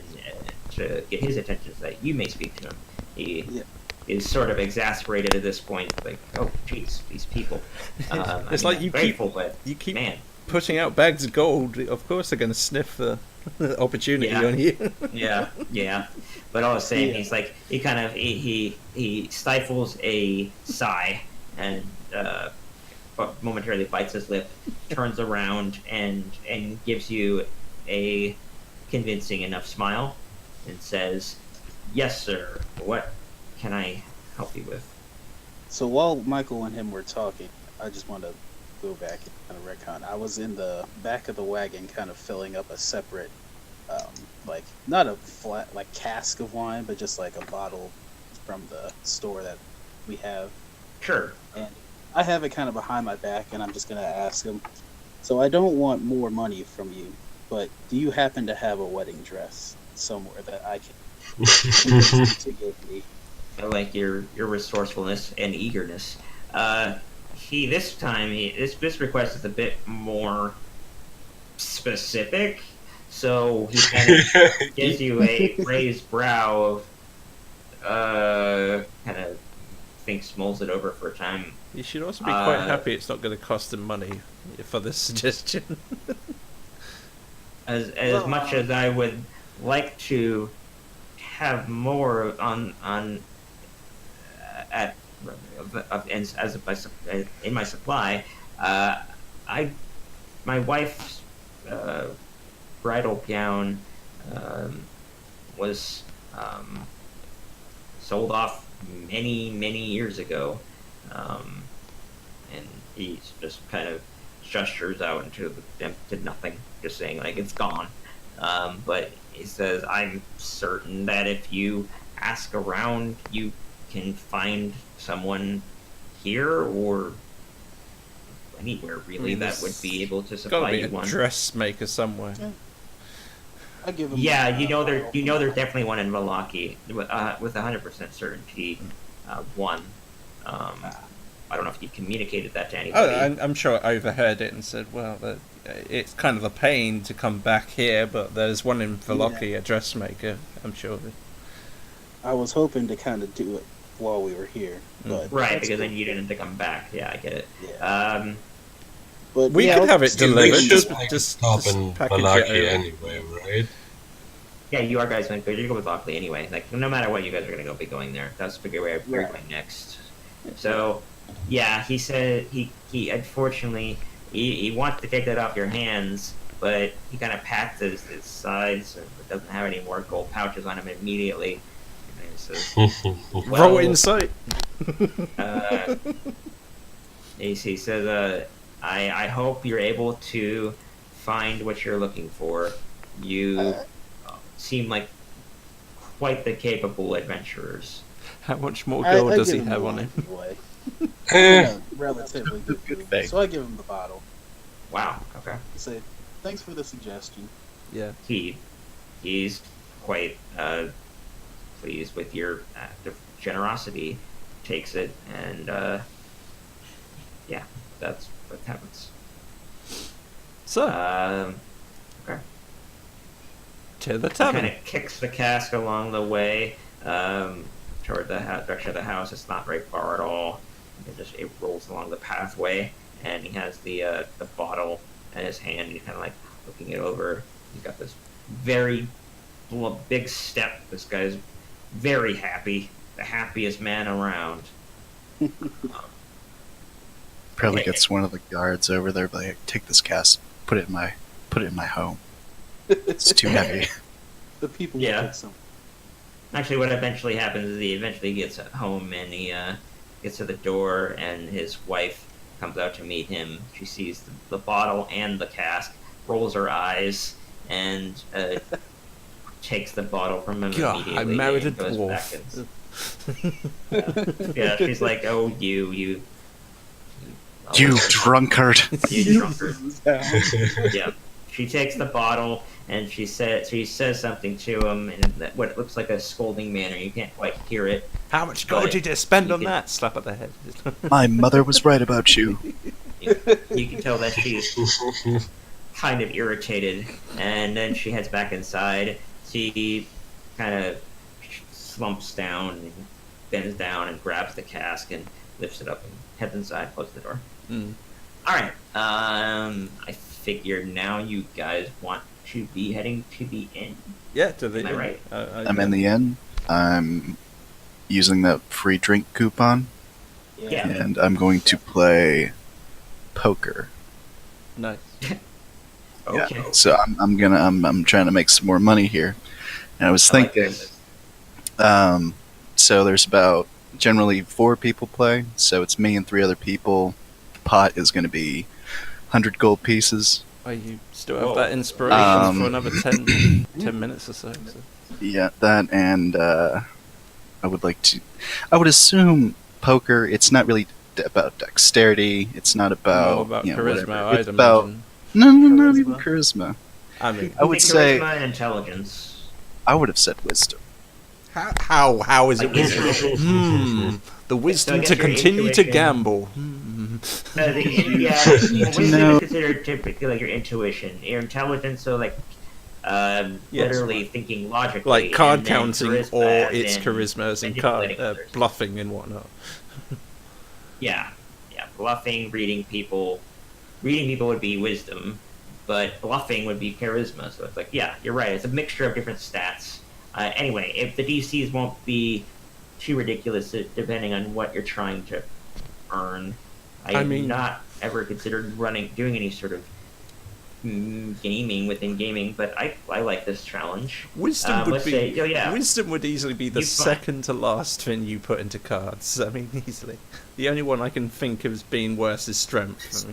to get his attention so that you may speak to him. He Yeah. is sort of exasperated at this point, like, oh, jeez, these people. It's like I'm you grateful, but You keep man, putting out bags of gold. Of course, they're going to sniff the opportunity Yeah. on you. yeah. But all the same, Yeah. he's like he stifles a sigh and momentarily bites his lip, turns around and gives you a convincing enough smile, and says, "Yes, sir. What can I help you with?" So while Michael and him were talking, I just want to go back and kind of retcon. I was in the back of the wagon kind of filling up a separate, like, not a flat, like, cask of wine, but just like a bottle from the store that we have. Sure. And I have it kind of behind my back, and I'm just going to ask him. So I don't want more money from you, but do you happen to have a wedding dress somewhere that I can to give me? I like your resourcefulness and eagerness. This request is a bit more specific, so he kind of gives you a raised brow of kind of mulls it over for a time. You should also be quite happy it's not going to cost him money for this suggestion. As much as I would like to have more on at in my supply, my wife's bridal gown was sold off many years ago, and he just kind of gestures out into nothing, just saying like it's gone. But he says, "I'm certain that if you ask around, you can find someone here or anywhere really that would be able to Got to supply be you a one." dressmaker somewhere. I give him. Yeah, there's definitely one in Malaki with 100% certainty. One. I don't know if you communicated that to anybody. Oh, I'm sure I overheard it and said, well, it's kind of a pain to come back here, but there's one in Veloki, a dressmaker, I'm sure. I was hoping to kind of do it while we were here, but Right, that's because then cool. you didn't have to come back. Yeah, I get it. Yeah. But We yeah, could I'll- have it We delivered. should make a Just stop in package it Malaki over. anyway, right? Yeah, you are guys going to go with Lockley anyway. Like, no matter what, you guys are going to be going there. That's the where we're Right. going next. So, yeah, he said he unfortunately he wants to take that off your hands, but he kind of pats his sides and doesn't have any more gold pouches on him immediately. And he says, Roll Well, it in sight. he says, I hope you're able to find what you're looking for. You seem like quite the capable adventurers. How much more gold does he give him have the on wine him? anyway. Eh, Yeah, relatively good. Good food. thing. So I give him the bottle. Wow. Okay. I say, thanks for the suggestion. Yeah. He's quite pleased with your act of generosity. Takes it and yeah, that's what happens. So, Okay. to the Kind tavern. of kicks the cask along the way toward the direction of the house. It's not very far at all. It rolls along the pathway, and he has the bottle in his hand. He's kind of like looking it over. He's got this very big step. This guy's very happy, the happiest man around. Probably Okay. gets one of the guards over there, but like, take this cast, put it in my home. It's too heavy. The people Yeah. will take some. Actually, what eventually happens is he eventually gets home and he gets to the door, and his wife comes out to meet him. She sees the bottle and the cask, rolls her eyes, and takes the bottle from him God, immediately. I married a and goes back dwarf. and- yeah, she's like, "Oh, you, You drunkard! you drunkard." Yeah, she takes the bottle and she says something to him in what looks like a scolding manner. You can't quite hear it. How much gold But did you spend you on can- that? Slap at the head. My mother was right about you. You can tell that she's kind of irritated, and then she heads back inside. She kind of slumps down and bends down and grabs the cask and lifts it up and heads inside, closes the door. Mm. All right. I figure now you guys want to be heading to the inn. Yeah, to the. Am I right? I'm in the inn. I'm using that free drink coupon, Yeah. and I'm going to play poker. Nice. Okay. Yeah. So I'm trying to make some more money here, and I was I like thinking. this. So there's about generally 4 people play, so it's me and 3 other people. The pot is going to be 100 gold pieces. Oh, you still have Whoa. that inspiration for another 10 minutes or so. Yeah, that, and I would assume poker. It's not really about dexterity. It's not about More about you know, charisma, whatever. I'd It's about imagine. no, not Charisma? even charisma. I mean, I would Think say charisma and intelligence. I would have said wisdom. how is it Like wisdom? intuition. The wisdom guess to your continue to intuition- gamble. Wisdom know- is considered typically like your intuition, your intelligence. So like, Yes. literally thinking logically, Like card and then counting, charisma or as it's in charisma as in card manipulating others. bluffing and whatnot. Yeah, bluffing, reading people would be wisdom, but bluffing would be charisma. So it's like, yeah, you're right. It's a mixture of different stats. Anyway, if the DCs won't be too ridiculous, depending on what you're trying to earn. I have not ever considered doing any sort of gaming within gaming, but I like this challenge. Wisdom would let's be. say- oh, yeah. Wisdom would easily be the You find- second to last thing you put into cards. I mean, easily. The only one I can think of as being worse is strength.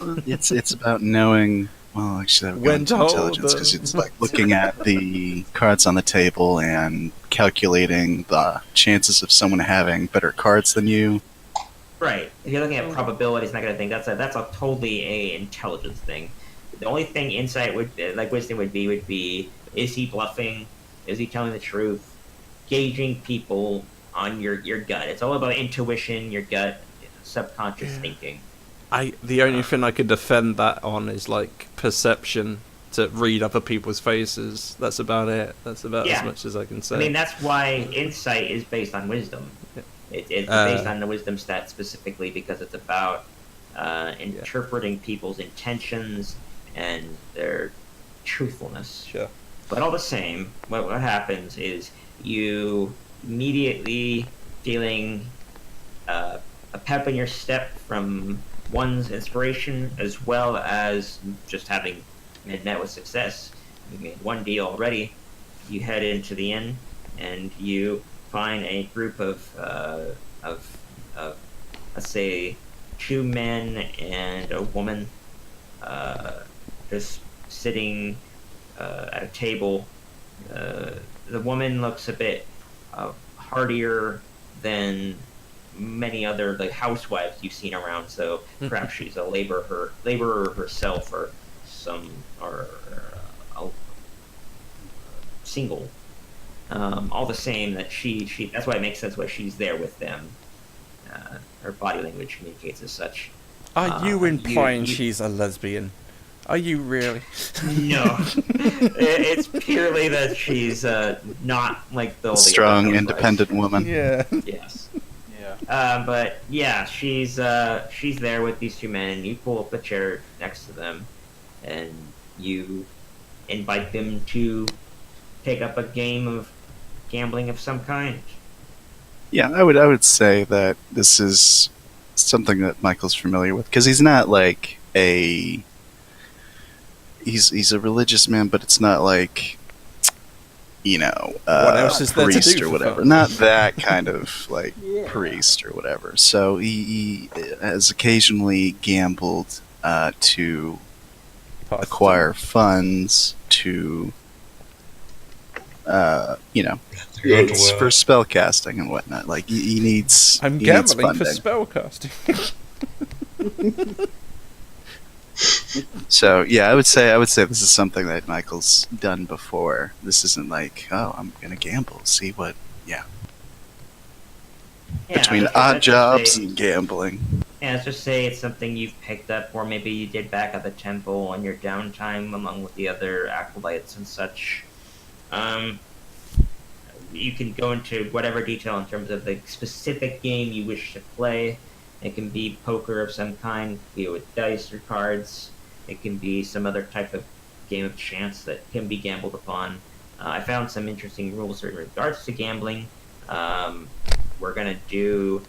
I mean, It's about knowing. Well, actually, that would go When into to hold intelligence because them. it's like looking at the cards on the table and calculating the chances of someone having better cards than you. Right. If you're looking at probabilities and that kind of thing, that's a totally a intelligence thing. The only thing insight would like wisdom would be is he bluffing? Is he telling the truth? Gauging people on your gut. It's all about intuition, your gut, subconscious thinking. The only thing I could defend that on is like perception, to read other people's faces. That's about it. That's about Yeah. as much as I can say. I mean, that's why insight is based on wisdom. Yeah. It's based on the wisdom stat specifically because it's about Yeah. interpreting people's intentions and their truthfulness. Sure. But all the same, what happens is you immediately feeling a pep in your step from one's inspiration, as well as just having met with success. You made one deal already. You head into the inn, and you find a group of let's say 2 men and a woman, just sitting at a table. The woman looks a bit hardier than many other like housewives you've seen around, so perhaps she's a laborer herself, or single. All the same, that she that's why it makes sense why she's there with them. Her body language communicates as such. Are you implying you- she's a lesbian? Are you really? No, it's purely that she's not like the Strong, other independent woman. Yeah. Yes. Yeah. But yeah, she's there with these two men, and you pull up a chair next to them, and you invite them to take up a game of gambling of some kind. Yeah, I would say that this is something that Michael's familiar with because he's not like a he's a religious man, but it's not like What else is there to priest do or for whatever. fun? Not that kind of like priest or whatever. So he has occasionally gambled to acquire funds to Go to it's work. for spell casting and whatnot. Like he needs. I'm he needs gambling for funding. spellcasting. So yeah, I would say this is something that Michael's done before. This isn't like, oh, I'm gonna gamble, see what. Yeah, Between let's odd just jobs say- and gambling. Yeah, let's just say it's something you've picked up, or maybe you did back at the temple on your downtime among with the other acolytes and such. You can go into whatever detail in terms of the specific game you wish to play. It can be poker of some kind, be it with dice or cards. It can be some other type of game of chance that can be gambled upon. I found some interesting rules in regards to gambling. We're gonna do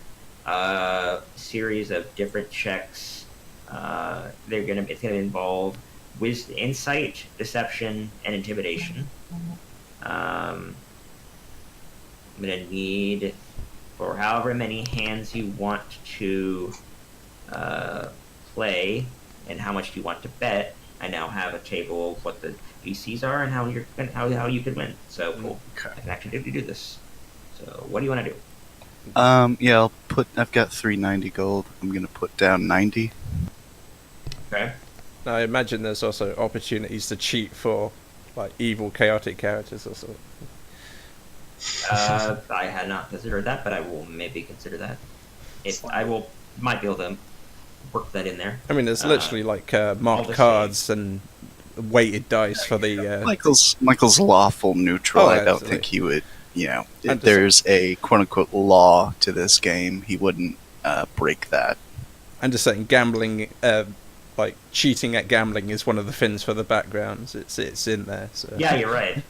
a series of different checks. It's gonna involve insight, deception, and intimidation. I'm gonna need for however many hands you want to play and how much you want to bet. I now have a table of what the VCs are and how you could win. So cool. Okay. I can actually do this. So what do you want to do? Yeah, I've got 390 gold. I'm gonna put down 90. Okay. I imagine there's also opportunities to cheat for like evil, chaotic characters or something. I had not considered that, but I will maybe consider that. Might be able to work that in there. I mean, there's literally like all marked the cards and weighted dice for the. Michael's lawful neutral. Oh, I don't absolutely. think he would. If And there's a quote unquote law to this game, he wouldn't break that. I'm just saying, gambling, like cheating at gambling, is one of the things for the backgrounds. It's in there. So. Yeah, you're right.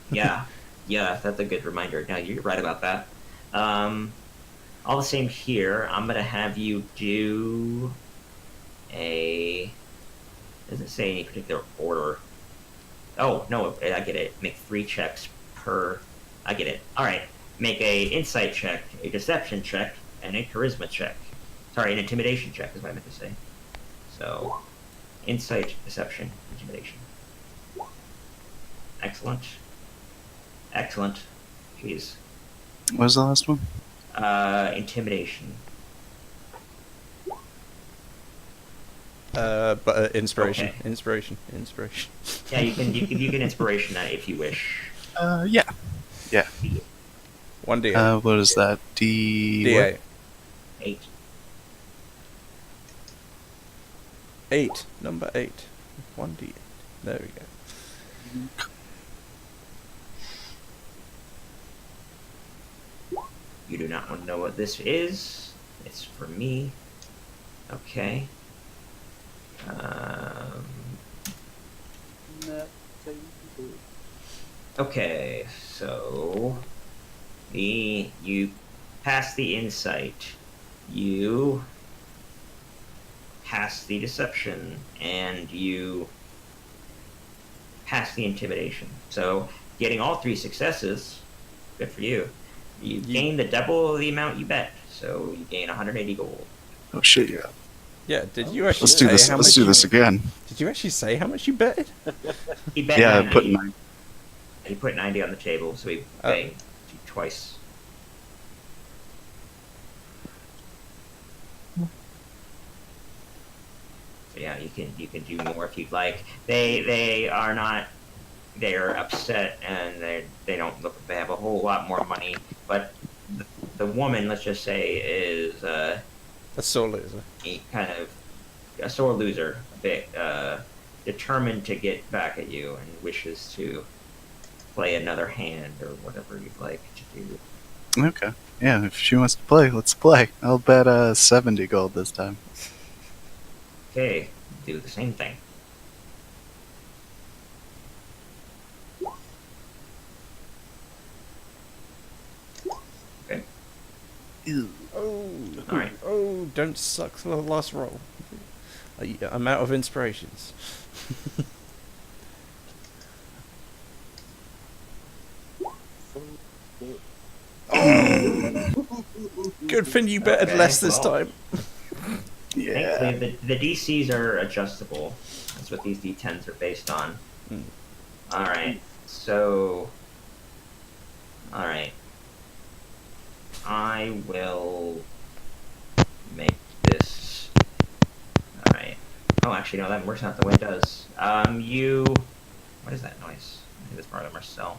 Yeah, that's a good reminder. No, you're right about that. All the same here, I'm gonna have you do a. Doesn't say any particular order. Oh no, I get it. Make 3 checks per. I get it. All right, make a insight check, a deception check, and a charisma check. Sorry, an intimidation check is what I meant to say. So, insight, deception, intimidation. Excellent. Excellent. Jeez. What was the last one? Intimidation. But inspiration, Okay. inspiration. Yeah, you can inspiration that if you wish. Yeah. 1d8. What is that? D8. 8. 8. Number 8. 1d8. There we go. You do not want to know what this is. It's for me. Okay. Okay, so you pass the insight, you pass the deception, and you pass the intimidation. So getting all 3 successes, good for you. You gain the double of the amount you bet, so you gain 180 gold. Oh shit! Yeah. Yeah, did you actually Let's do say this. how Let's much do you- this again. Did you actually say how much you betted? He bet Yeah, 90. put 9. He put 90 on the table, so he Oh. banged twice. So yeah, you can do more if you'd like. They are not. They are upset and they don't look. They have a whole lot more money, but the woman, let's just say, is A sore loser. a kind of a sore loser, a bit determined to get back at you, and wishes to play another hand or whatever you'd like to do. Okay. Yeah, if she wants to play, let's play. I'll bet 70 gold this time. Okay, do the same thing. Okay. Ew. Oh, All right. oh, don't suck the last roll. I'm out of inspirations. Good thing you betted Okay, less this well. time. Yeah. Thankfully, the DCs are adjustable. That's what these D10s are based on. Hmm. All right. So. All right. I will make this. All right. Oh, actually, no. That works out the way it does. You. What is that noise? I think it's part of Marcel.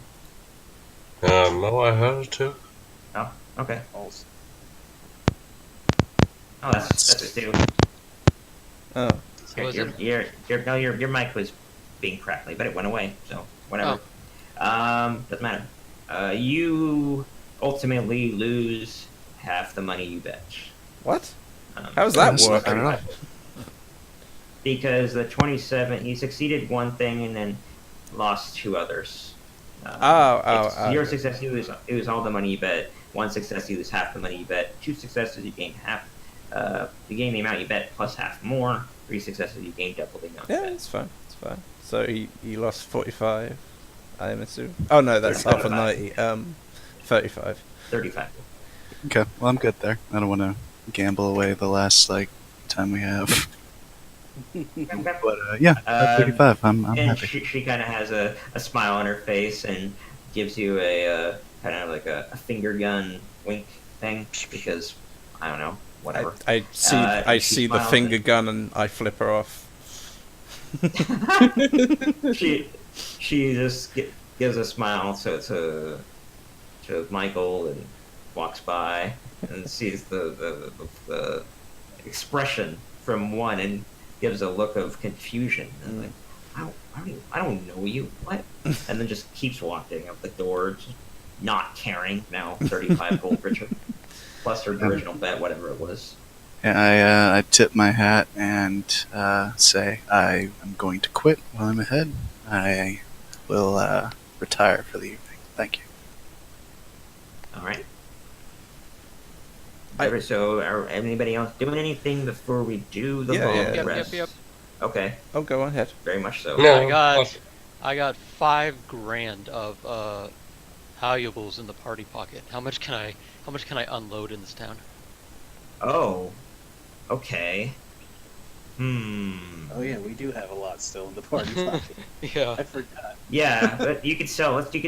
No, I heard it too. Oh, okay. Also, Oh, that's it too. Oh, So is it? Your mic was being crackly, but it went away, so whatever. Doesn't matter. You ultimately lose half the money you bet. what? How's that work? I don't know. Because the 27, you succeeded one thing and then lost two others. Your success, you lose all the money you bet. One success, you lose half the money you bet. Two successes, you gain half. You gain the amount you bet plus half more. Three successes, you gain double the amount. Yeah, you bet. it's fine. It's fine. So he lost 45. I am assuming. Oh no, that's half of 90. 35. 35. Okay, well, I'm good there. I don't want to gamble away the last, time we have. But, yeah, 35. I'm And happy. she kind of has a smile on her face and gives you a kind of like a finger gun wink thing because I don't know, whatever. I see. and I she see the smiles finger and- gun and I flip her off. she just gives a smile to Michael and walks by and sees the expression from one and gives a look of confusion and like I don't know you, what, and then just keeps walking out the door, just not caring. Now 35 gold richer plus her original bet, whatever it was. Yeah, I tip my hat and say I am going to quit while I'm ahead. I will retire for the evening. Thank you. All right. I- So, are anybody else doing anything before we do the Yeah, long yeah. Yep, rest? yep. Okay, Oh, go on ahead. very much so. No, I got $5,000 of valuables in the party pocket. How much can I unload in this town? Oh, okay. oh yeah, we do have a lot still in the party pocket. Yeah. I forgot. Yeah, but you could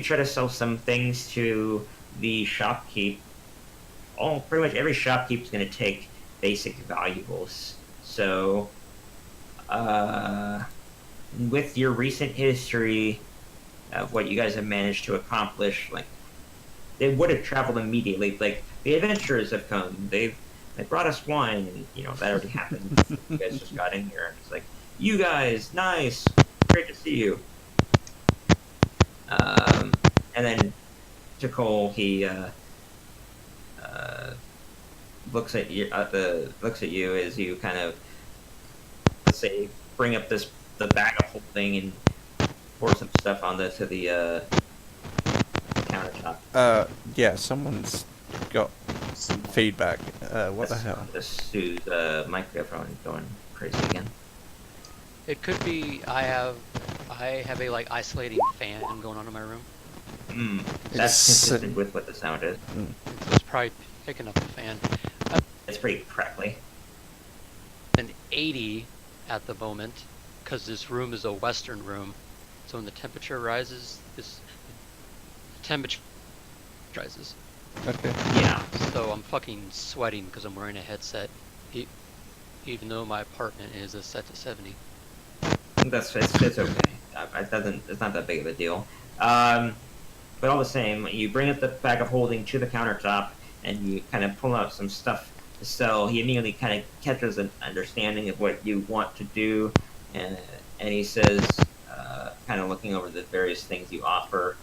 try to sell some things to the shopkeep. Pretty much every shopkeep's going to take basic valuables. So, with your recent history of what you guys have managed to accomplish, like, they would have traveled immediately. Like, the adventurers have come. They brought us wine, and, that already happened. You guys just got in here, and it's like, you guys, nice, great to see you. And then to Cole, he looks at you. Looks at you as you kind of, let's say, bring up the bag of holding and pour some stuff on to the countertop. Yeah, someone's got feedback. What the hell? This Sue's microphone going crazy again. It could be I have a isolating fan going on in my room. That's It's- consistent with what the sound is. So it's probably picking up the fan. It's pretty crackly. An 80 at the moment because this room is a western room. So when the temperature rises, the temperature rises. Okay. Yeah. So I'm fucking sweating because I'm wearing a headset, even though my apartment is set to 70. It's okay. It's not that big of a deal. But all the same, you bring up the bag of holding to the countertop, and you kind of pull out some stuff So he immediately kind of catches an understanding of what you want to do, and he says, kind of looking over the various things you offer,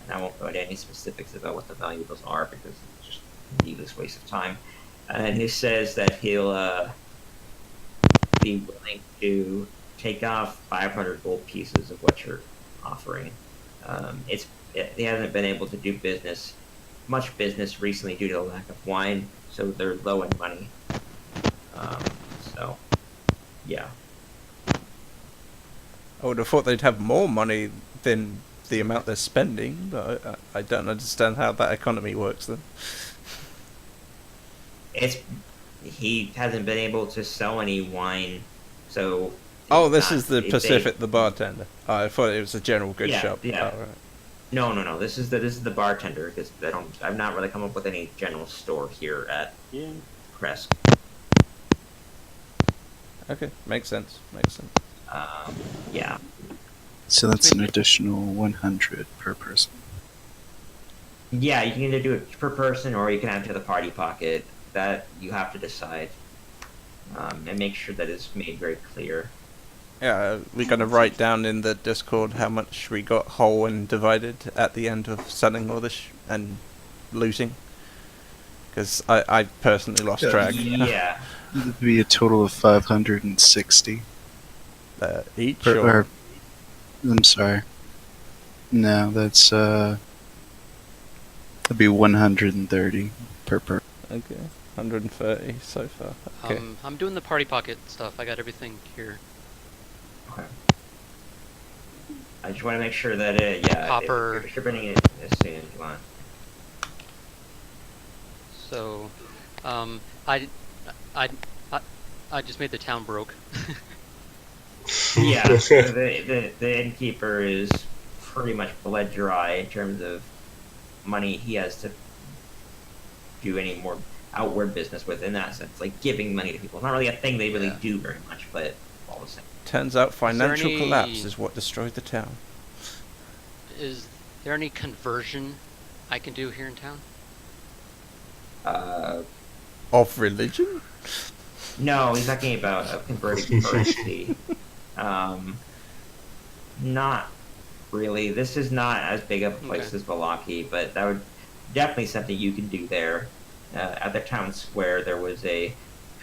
and I won't go into any specifics about what the valuables are because it's just a needless waste of time. And he says that he'll be willing to take off 500 gold pieces of what you're offering. He hasn't been able to do much business recently due to a lack of wine, so they're low in money. So, yeah. I would have thought they'd have more money than the amount they're spending, but I don't understand how that economy works then. He hasn't been able to sell any wine, so. Oh, this is the Pacific, the bartender. Oh, I thought it was a general goods shop. Yeah. Oh, right. No. This is the bartender because I've not really come up with any general store here at Kresk. Okay, makes sense. Yeah. So that's an additional 100 per person. Yeah, you can either do it per person or you can add it to the party pocket. That you have to decide, and make sure that it's made very clear. Yeah, we're going to write down in the Discord how much we got whole and divided at the end of selling all this and looting. Because I personally lost track. Yeah. It'd be a total of 560. Each? Or, I'm sorry. No, that's that'd be 130 per person. Okay, 130 so far. Okay. I'm doing the party pocket stuff. I got everything here. Okay. I just want to make sure that Copper. If you're bringing it as soon as you want. So, I just made the town broke. Yeah, the innkeeper is pretty much bled dry in terms of money he has to do any more outward business with in that sense. Like giving money to people. It's not really a thing they really do very much, but all the same. Turns out financial any- collapse is what destroyed the town. Is there any conversion I can do here in town? Of religion? No, he's talking about converting currency. Not really. This is not as big of a place Okay. as Valaki, but that would definitely something you can do there. At the town square, there was a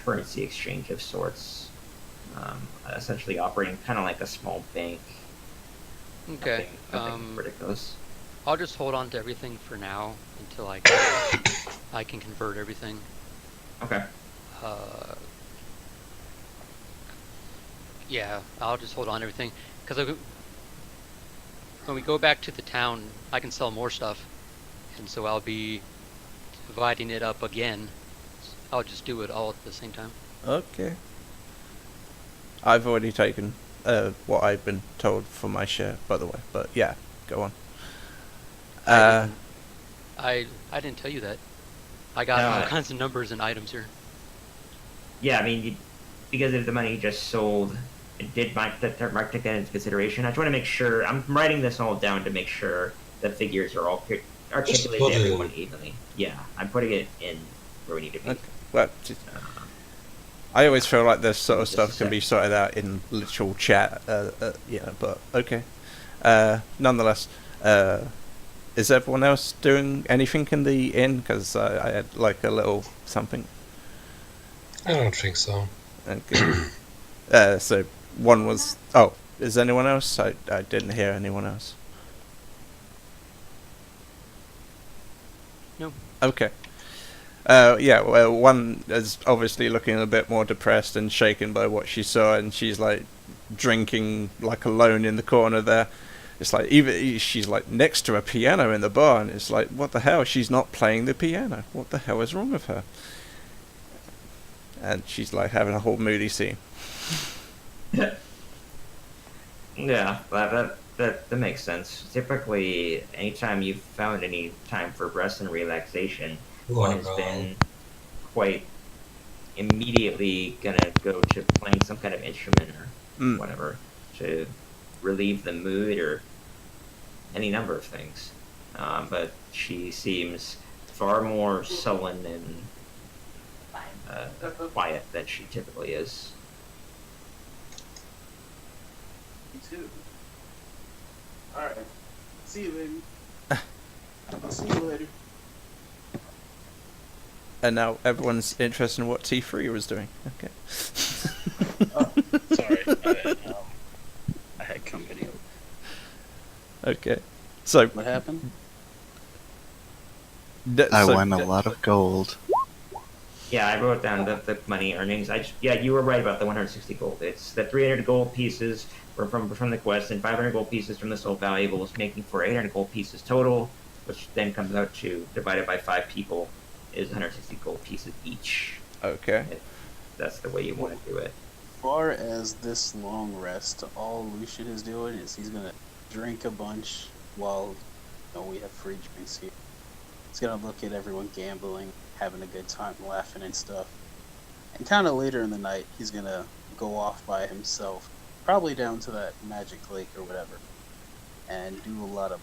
currency exchange of sorts, essentially operating kind of like a small bank. Okay. Nothing ridiculous. I'll just hold on to everything for now until I can convert everything. Okay. Yeah, I'll just hold on to everything because when we go back to the town, I can sell more stuff, and so I'll be dividing it up again. I'll just do it all at the same time. Okay. I've already taken what I've been told for my share, by the way. But yeah, go on. I didn't tell you that. I got all kinds of numbers and items here. Yeah, I mean, because of the money you just sold, it did Mark take that into consideration. I just want to make sure I'm writing this all down to make sure the figures are all articulated to everyone evenly. Yeah, I'm putting it in where we need to be. Okay. Well, I always feel like this sort of stuff can be sorted out in literal chat, but okay. Nonetheless, is everyone else doing anything in the inn? Because I had like a little something. I don't think so. Okay. So one was. Oh, is anyone else? I didn't hear anyone else. No. Okay. Yeah, well, one is obviously looking a bit more depressed and shaken by what she saw, and she's like drinking like alone in the corner there. It's like even she's like next to a piano in the bar, and it's like, what the hell? She's not playing the piano. What the hell is wrong with her? And she's like having a whole moody scene. Yeah, that makes sense. Typically, anytime you've found any time for rest and relaxation, one has been quite immediately gonna go to playing some kind of instrument or whatever to relieve the mood or any number of things. But she seems far more sullen and quiet that she typically is. Me too. Alright. See you, baby. I'll see you later. And now everyone's interested in what T3 was doing. Okay. Oh, sorry. I had company. Okay. So What happened? I won a lot of gold. Yeah, I wrote down the money earnings. Yeah, you were right about the 160 gold. It's the 300 gold pieces from the quest and 500 gold pieces from the soul valuables, making for 800 gold pieces total, which then comes out to, divided by 5 people, is 160 gold pieces each. okay. That's the way you want to do it. As far as this long rest, all Lucian is doing is he's gonna drink a bunch while we have free drinks here. He's gonna look at everyone gambling, having a good time, laughing and stuff. And kind of later in the night, he's gonna go off by himself, probably down to that magic lake or whatever, and do a lot of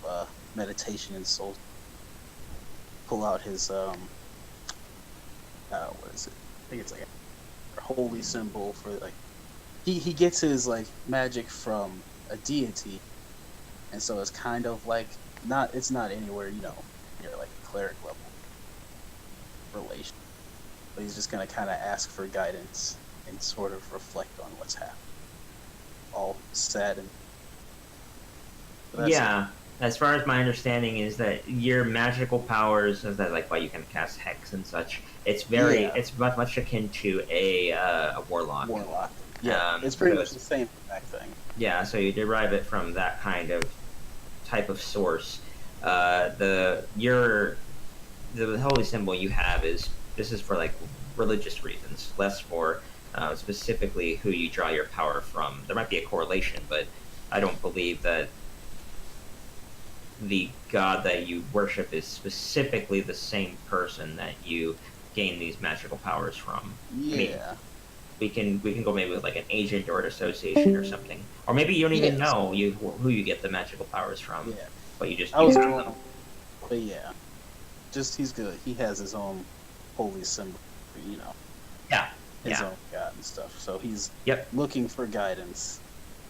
meditation and soul. Pull out his what is it? I think it's like a holy symbol for like. He gets his like magic from a deity, and so it's kind of like it's not anywhere near like a cleric level relation, but he's just gonna kind of ask for guidance and sort of reflect on what's happened. All sad and Yeah, as far as my understanding is that your magical powers, is that like why you can cast hex and such. It's very, it's much akin to a warlock. Warlock. Yeah, it's pretty much the same exact thing. Yeah, so you derive it from that kind of type of source. The holy symbol you have this is for like religious reasons, less for specifically who you draw your power from. There might be a correlation, but I don't believe that the god that you worship is specifically the same person that you gain these magical powers from. Yeah. I mean, we can go maybe with like an agent or an association or something, or maybe you don't even know who you get the magical powers from, but you just use them. But yeah, just he's good. He has his own holy symbol, his own god and stuff. So he's looking for guidance.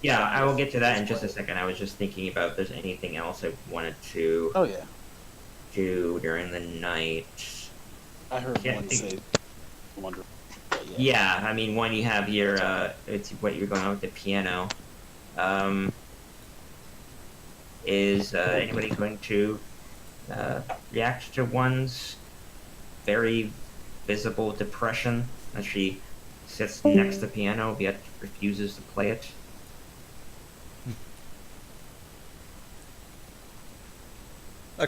Yeah, I will get to that in just a second. I was just thinking about if there's anything else I wanted to do during the night. I heard one say wonderful. Yeah, I mean, when you have your, it's what you're going on with the piano. Is anybody going to react to one's very visible depression as she sits next to the piano yet refuses to play it?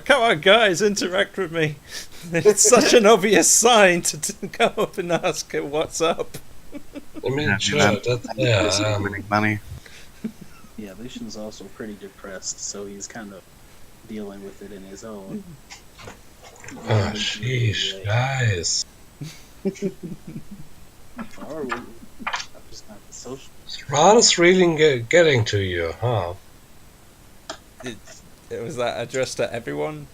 Come on, guys, interact with me. It's such an obvious sign to go up and ask her what's up. I mean, sure, winning money. Yeah, Lucian's also pretty depressed, so he's kind of dealing with it in his own. Oh, sheesh, guys. Strahda's really getting to you, huh? Was that addressed to everyone?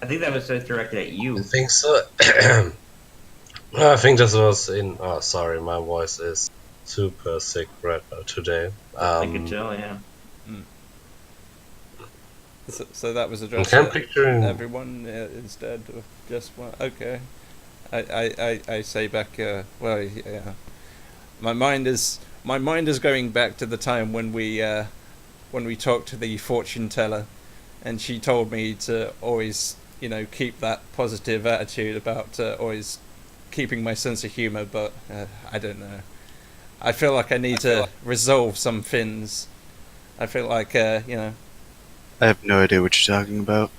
I think that was directed at you. I think so. I think this was in. Oh, sorry, my voice is super sick right now today. I can tell, yeah. So that was addressed to everyone instead of just one. Okay, I say back. Well, yeah. My mind is going back to the time when we talked to the fortune teller, and she told me to always, keep that positive attitude about always keeping my sense of humor. But I don't know. I feel like I need to resolve some things. I feel like I have no idea what you're talking about.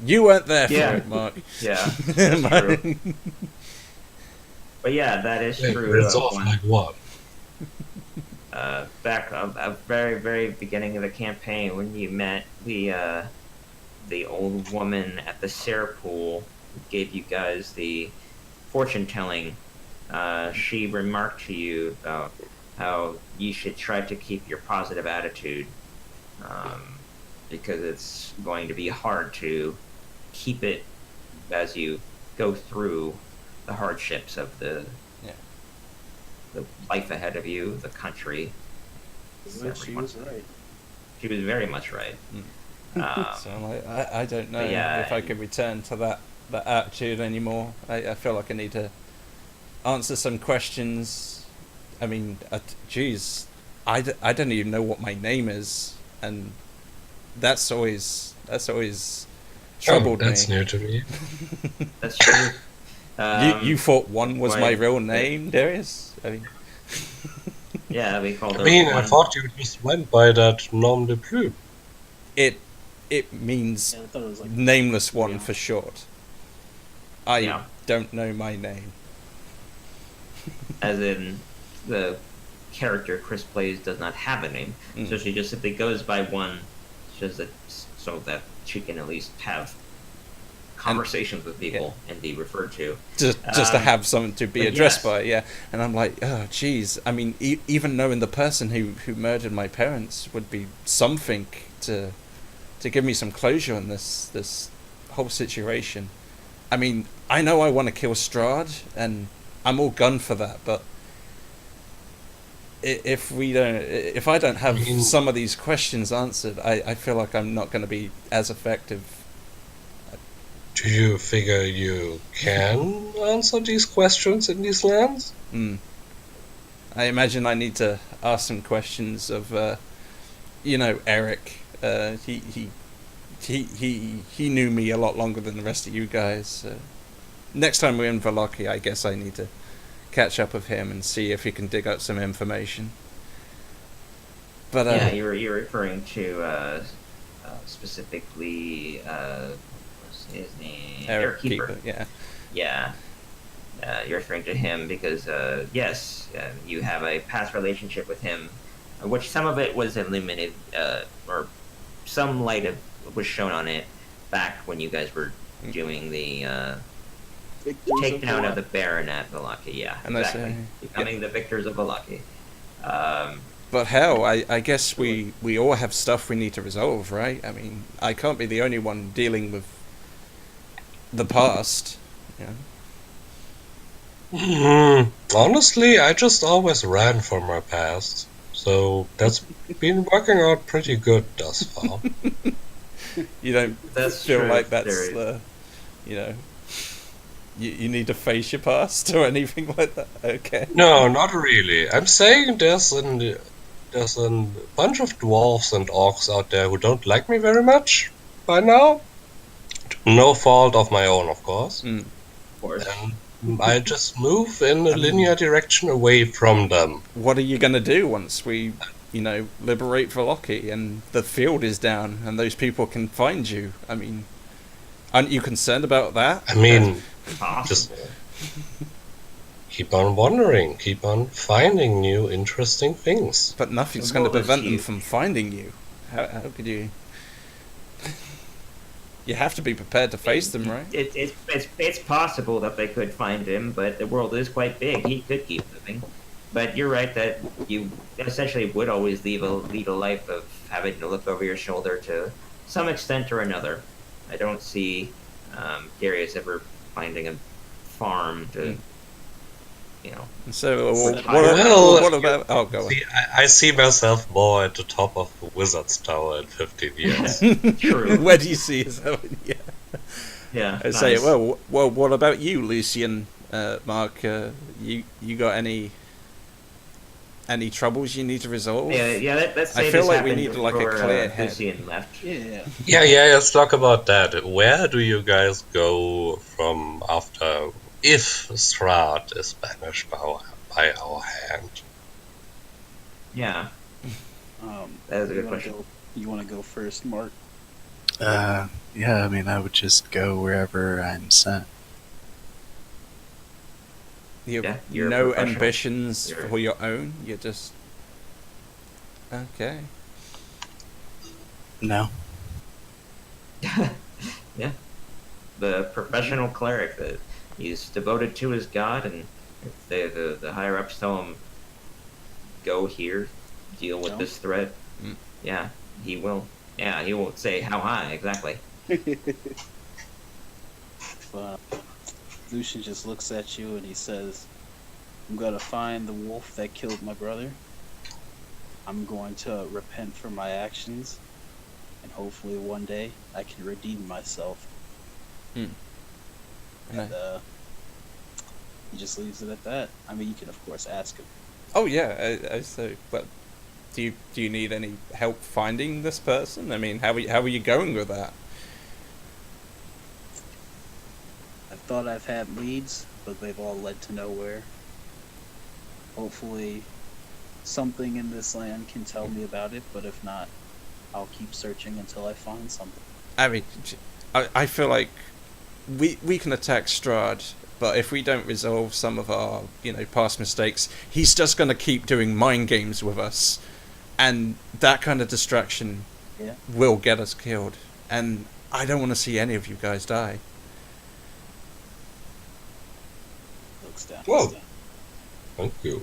You weren't there for it, Mark. Yeah, that's true. But yeah, that is true. Resolve like what? Back at very, very beginning of the campaign, when you met the old woman at the Sarah pool, who gave you guys the fortune telling, she remarked to you about how you should try to keep your positive attitude, because it's going to be hard to keep it as you go through the hardships of the the life ahead of you, the country. Which she was right. She was very much right. So I'm like, I don't know yeah, if I could return to that attitude anymore. I feel like I need to answer some questions. I mean, geez, I don't even know what my name is, and that's always troubled that's me. new to me. That's true. You thought one was my why- real name, Darius? I mean, Yeah, we called I her mean, I one. thought you just went by that nom de plume. it means Yeah, I thought it was like nameless one Yeah. for short. I Yeah. don't know my name. As in, the character Chris plays does not have a name, so she just simply goes by one, just that, so that she can at least have conversations with people and be referred to. Just to have someone to be but addressed yes. by, yeah. And I'm like, oh, geez. I mean, even knowing the person who murdered my parents would be something to give me some closure on this whole situation. I mean, I know I want to kill Strahd, and I'm all gun for that, but if I don't have some of these questions answered, I feel like I'm not going to be as effective. Do you figure you can answer these questions in these lands? I imagine I need to ask some questions of, Eric. He knew me a lot longer than the rest of you guys. Next time we're in Vallaki, I guess I need to catch up with him and see if he can dig up some information. But Yeah, you're referring to specifically what's his name? Eric Keeper, yeah. Yeah. You're referring to him because yes, you have a past relationship with him, which some of it was illuminated, or some light was shown on it back when you guys were doing the takedown of the Baron at Vallaki. Yeah, And exactly. Becoming the victors of Vallaki. But hell, I guess we all have stuff we need to resolve, right? I mean, I can't be the only one dealing with the past, you know? Honestly, I just always ran from my past, so that's been working out pretty good thus far. You don't That's feel true, like that's there you need to face your past or anything like that. Okay. No, not really. I'm saying there's a bunch of dwarves and orcs out there who don't like me very much by now. No fault of my own, of course. Of course. And I just move in a linear direction away from them. What are you gonna do once we, liberate Vallaki and the field is down and those people can find you? I mean, aren't you concerned about that? I mean, Possible. just keep on wandering, keep on finding new interesting things. But nothing's The going to world is prevent them huge. from finding you. How could you? You have to be prepared to face them, right? It's possible that they could find him, but the world is quite big. He could keep moving. But you're right that you essentially would always lead a life of having to look over your shoulder to some extent or another. I don't see Darius ever finding a farm to, So Well, what about? Oh, go on. See, I see myself more at the top of the wizard's tower in 15 years. True. Where do you see yourself? Yeah. Yeah. I say, nice. well, what about you, Lucian, Mark? You got any troubles you need to resolve? Yeah. Let's say I feel this like we happened need like a before, clear head. Lucian left. Yeah. Yeah, let's talk about that. Where do you guys go from after, if Strahd is banished by our hand? Yeah. That is a good question. You want to go first, Mark? Yeah, I mean, I would just go wherever I'm sent. You Yeah, have you're a no professional. ambitions You're- for your own. You're just okay. No. Yeah. The professional cleric that he's devoted to his god, and if the higher ups tell him, go here, deal with No. this threat, yeah, he will. Yeah, he won't say how high exactly. Lucian just looks at you and he says, I'm gonna find the wolf that killed my brother. I'm going to repent for my actions, and hopefully one day I can redeem myself. Hmm. And he just leaves it at that. I mean, you can of course ask him. Oh yeah, so but do you need any help finding this person? I mean, how are you going with that? I thought I've had leads, but they've all led to nowhere. Hopefully, something in this land can tell me about it, but if not, I'll keep searching until I find something. I mean, I feel like we can attack Strahd, but if we don't resolve some of our, past mistakes, he's just going to keep doing mind games with us. And that kind of distraction will get us killed. And I don't want to see any of you guys die. Looks down. Whoa. Looks down. Thank you.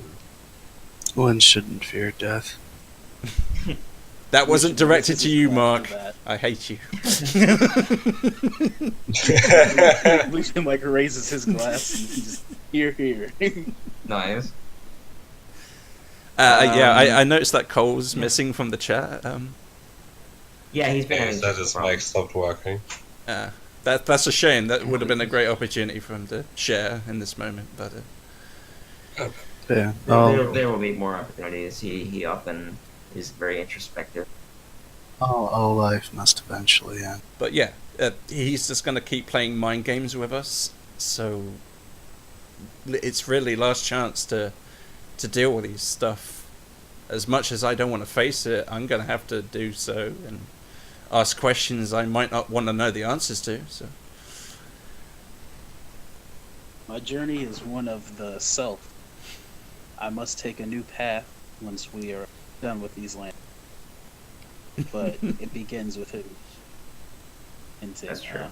One shouldn't fear death. That wasn't directed This to is you, glad Mark. for that. I hate you. Lucian like raises his glass and he just here. Nice. Yeah, I noticed that Cole's missing from the chat. Yeah, he's been. Yeah, having that some his problems. mic stopped working. That's a shame. That would have been a great opportunity for him to share in this moment, but Yeah. There will be more opportunities. He often is very introspective. All life must eventually end. But yeah, he's just going to keep playing mind games with us. So it's really last chance to deal with these stuff. As much as I don't want to face it, I'm going to have to do so and ask questions I might not want to know the answers to. So My journey is one of the self. I must take a new path once we are done with these lands. But it begins with who? That's true.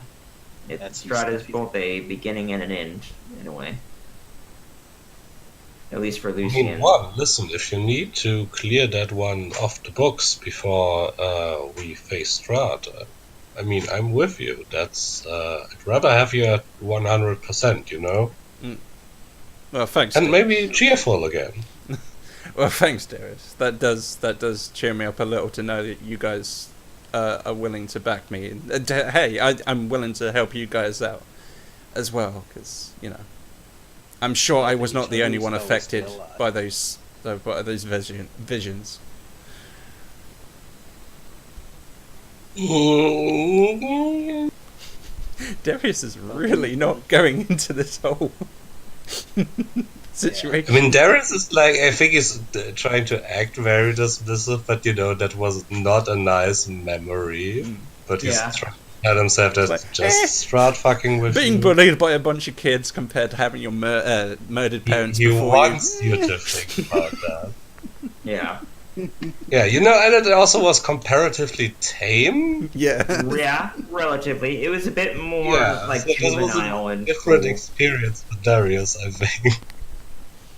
That's Strahd is stuff you- both a beginning and an end, in a way. At least for I mean, Lucian. listen, if you need to clear that one off the books before we face Strahd, I mean, I'm with you. That's I'd rather have you at 100%, you know? well, thanks. And Darius. maybe cheerful again. Well, thanks, Darius. That does cheer me up a little to know that you guys are willing to back me. And hey, I'm willing to help you guys out as well, because I'm sure I was not the only one affected by those visions. Darius is really not going into this whole situation. I mean, Darius is like, I think he's trying to act very dismissive, but that was not a nice memory. But he's trying to tell himself that Like, just Strahd fucking with Being you. bullied by a bunch of kids compared to having your murdered parents He before wants you to think about that. Yeah. Yeah, and it also was comparatively tame. you. Yeah. Yeah, relatively. It was a bit more like so it was juvenile a and different cool. experience with Darius, I think.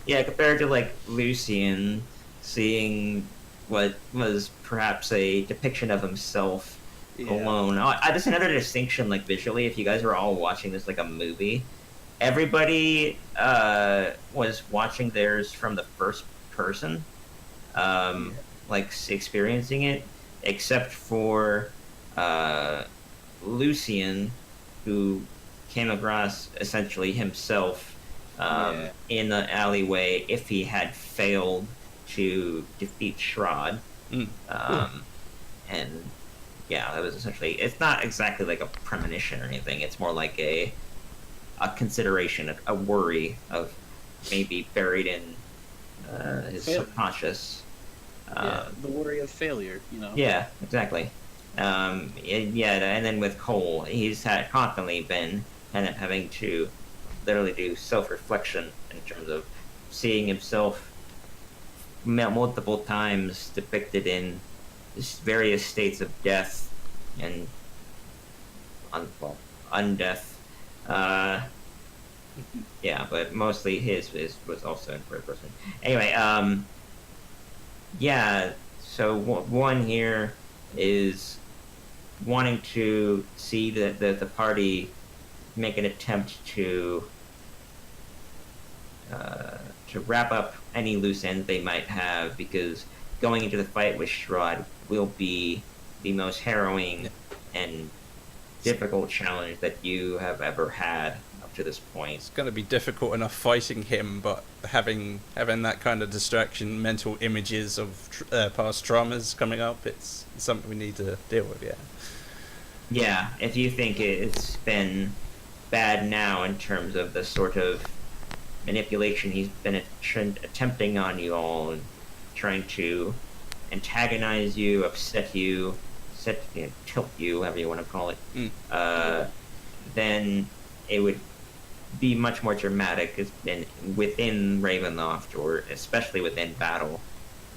Yeah, compared to like Lucian seeing what was perhaps a depiction of himself alone. I just another distinction, like visually, if you guys were all watching this like a movie, everybody was watching theirs from the first person, like experiencing it, except for Lucian, who came across essentially himself in the alleyway if he had failed to defeat Strahd. And yeah, that was essentially, it's not exactly like a premonition or anything, it's more like a consideration, a worry of maybe buried in his subconscious. The worry of failure, Yeah, exactly. And then with Cole, he's constantly been kind of having to literally do self-reflection in terms of seeing himself multiple times depicted in various states of death and undeath. Yeah, but mostly his was also in third person. Anyway, yeah. So one here is wanting to see the party make an attempt to to wrap up any loose ends they might have, because going into the fight with Strahd will be the most harrowing and difficult challenge that you have ever had up to this point. It's going to be difficult enough fighting him, but having that kind of distraction, mental images of past traumas coming up, it's something we need to deal with. Yeah. Yeah, if you think it's been bad now in terms of the sort of manipulation he's been attempting on you all, and trying to antagonize you, upset you, tilt you, whatever you want to call it, then it would be much more dramatic within Ravenloft, or especially within battle.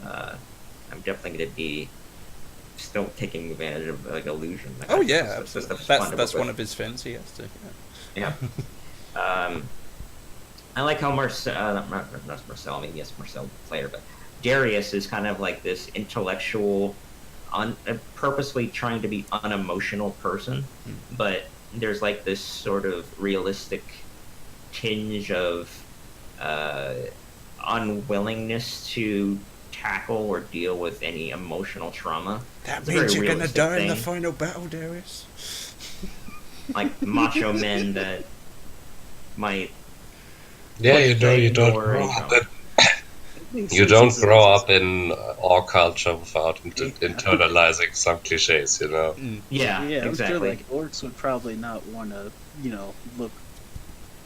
I'm definitely going to be still taking advantage of like illusion. Like, Oh yeah, absolutely. That's one of of his fins. He has to. yeah. I like how not Marcel. I mean, yes, Marcel player, but Darius is kind of like this intellectual, purposely trying to be unemotional person, but there's like this sort of realistic tinge of unwillingness to tackle or deal with any emotional trauma. That It's a means very you're gonna realistic die in the thing. final battle, Darius. Like macho men that might. Yeah, you don't Or grow a- up you don't grow up in our culture without internalizing some cliches, you know. Yeah, Yeah, I'm exactly. sure like orcs would probably not want to, look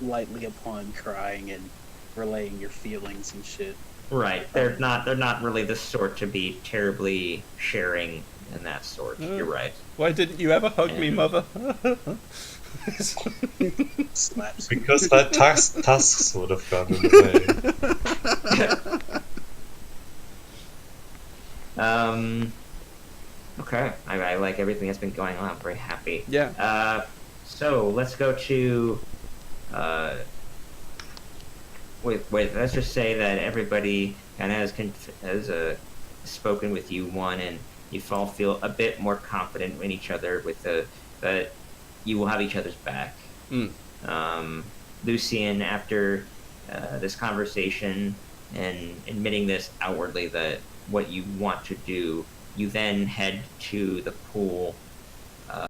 lightly upon crying and relaying your feelings and shit. Right. They're not really the sort to be terribly sharing in that sort. You're right. Why didn't you ever hug me, mother? Slaps. Because my tusks would have gone in the way. Okay. I like everything that's been going on. I'm very happy. Yeah. So let's go to let's just say that everybody kind of has spoken with you one, and you all feel a bit more confident in each other with that you will have each other's back. Lucian, after this conversation and admitting this outwardly that what you want to do, you then head to the pool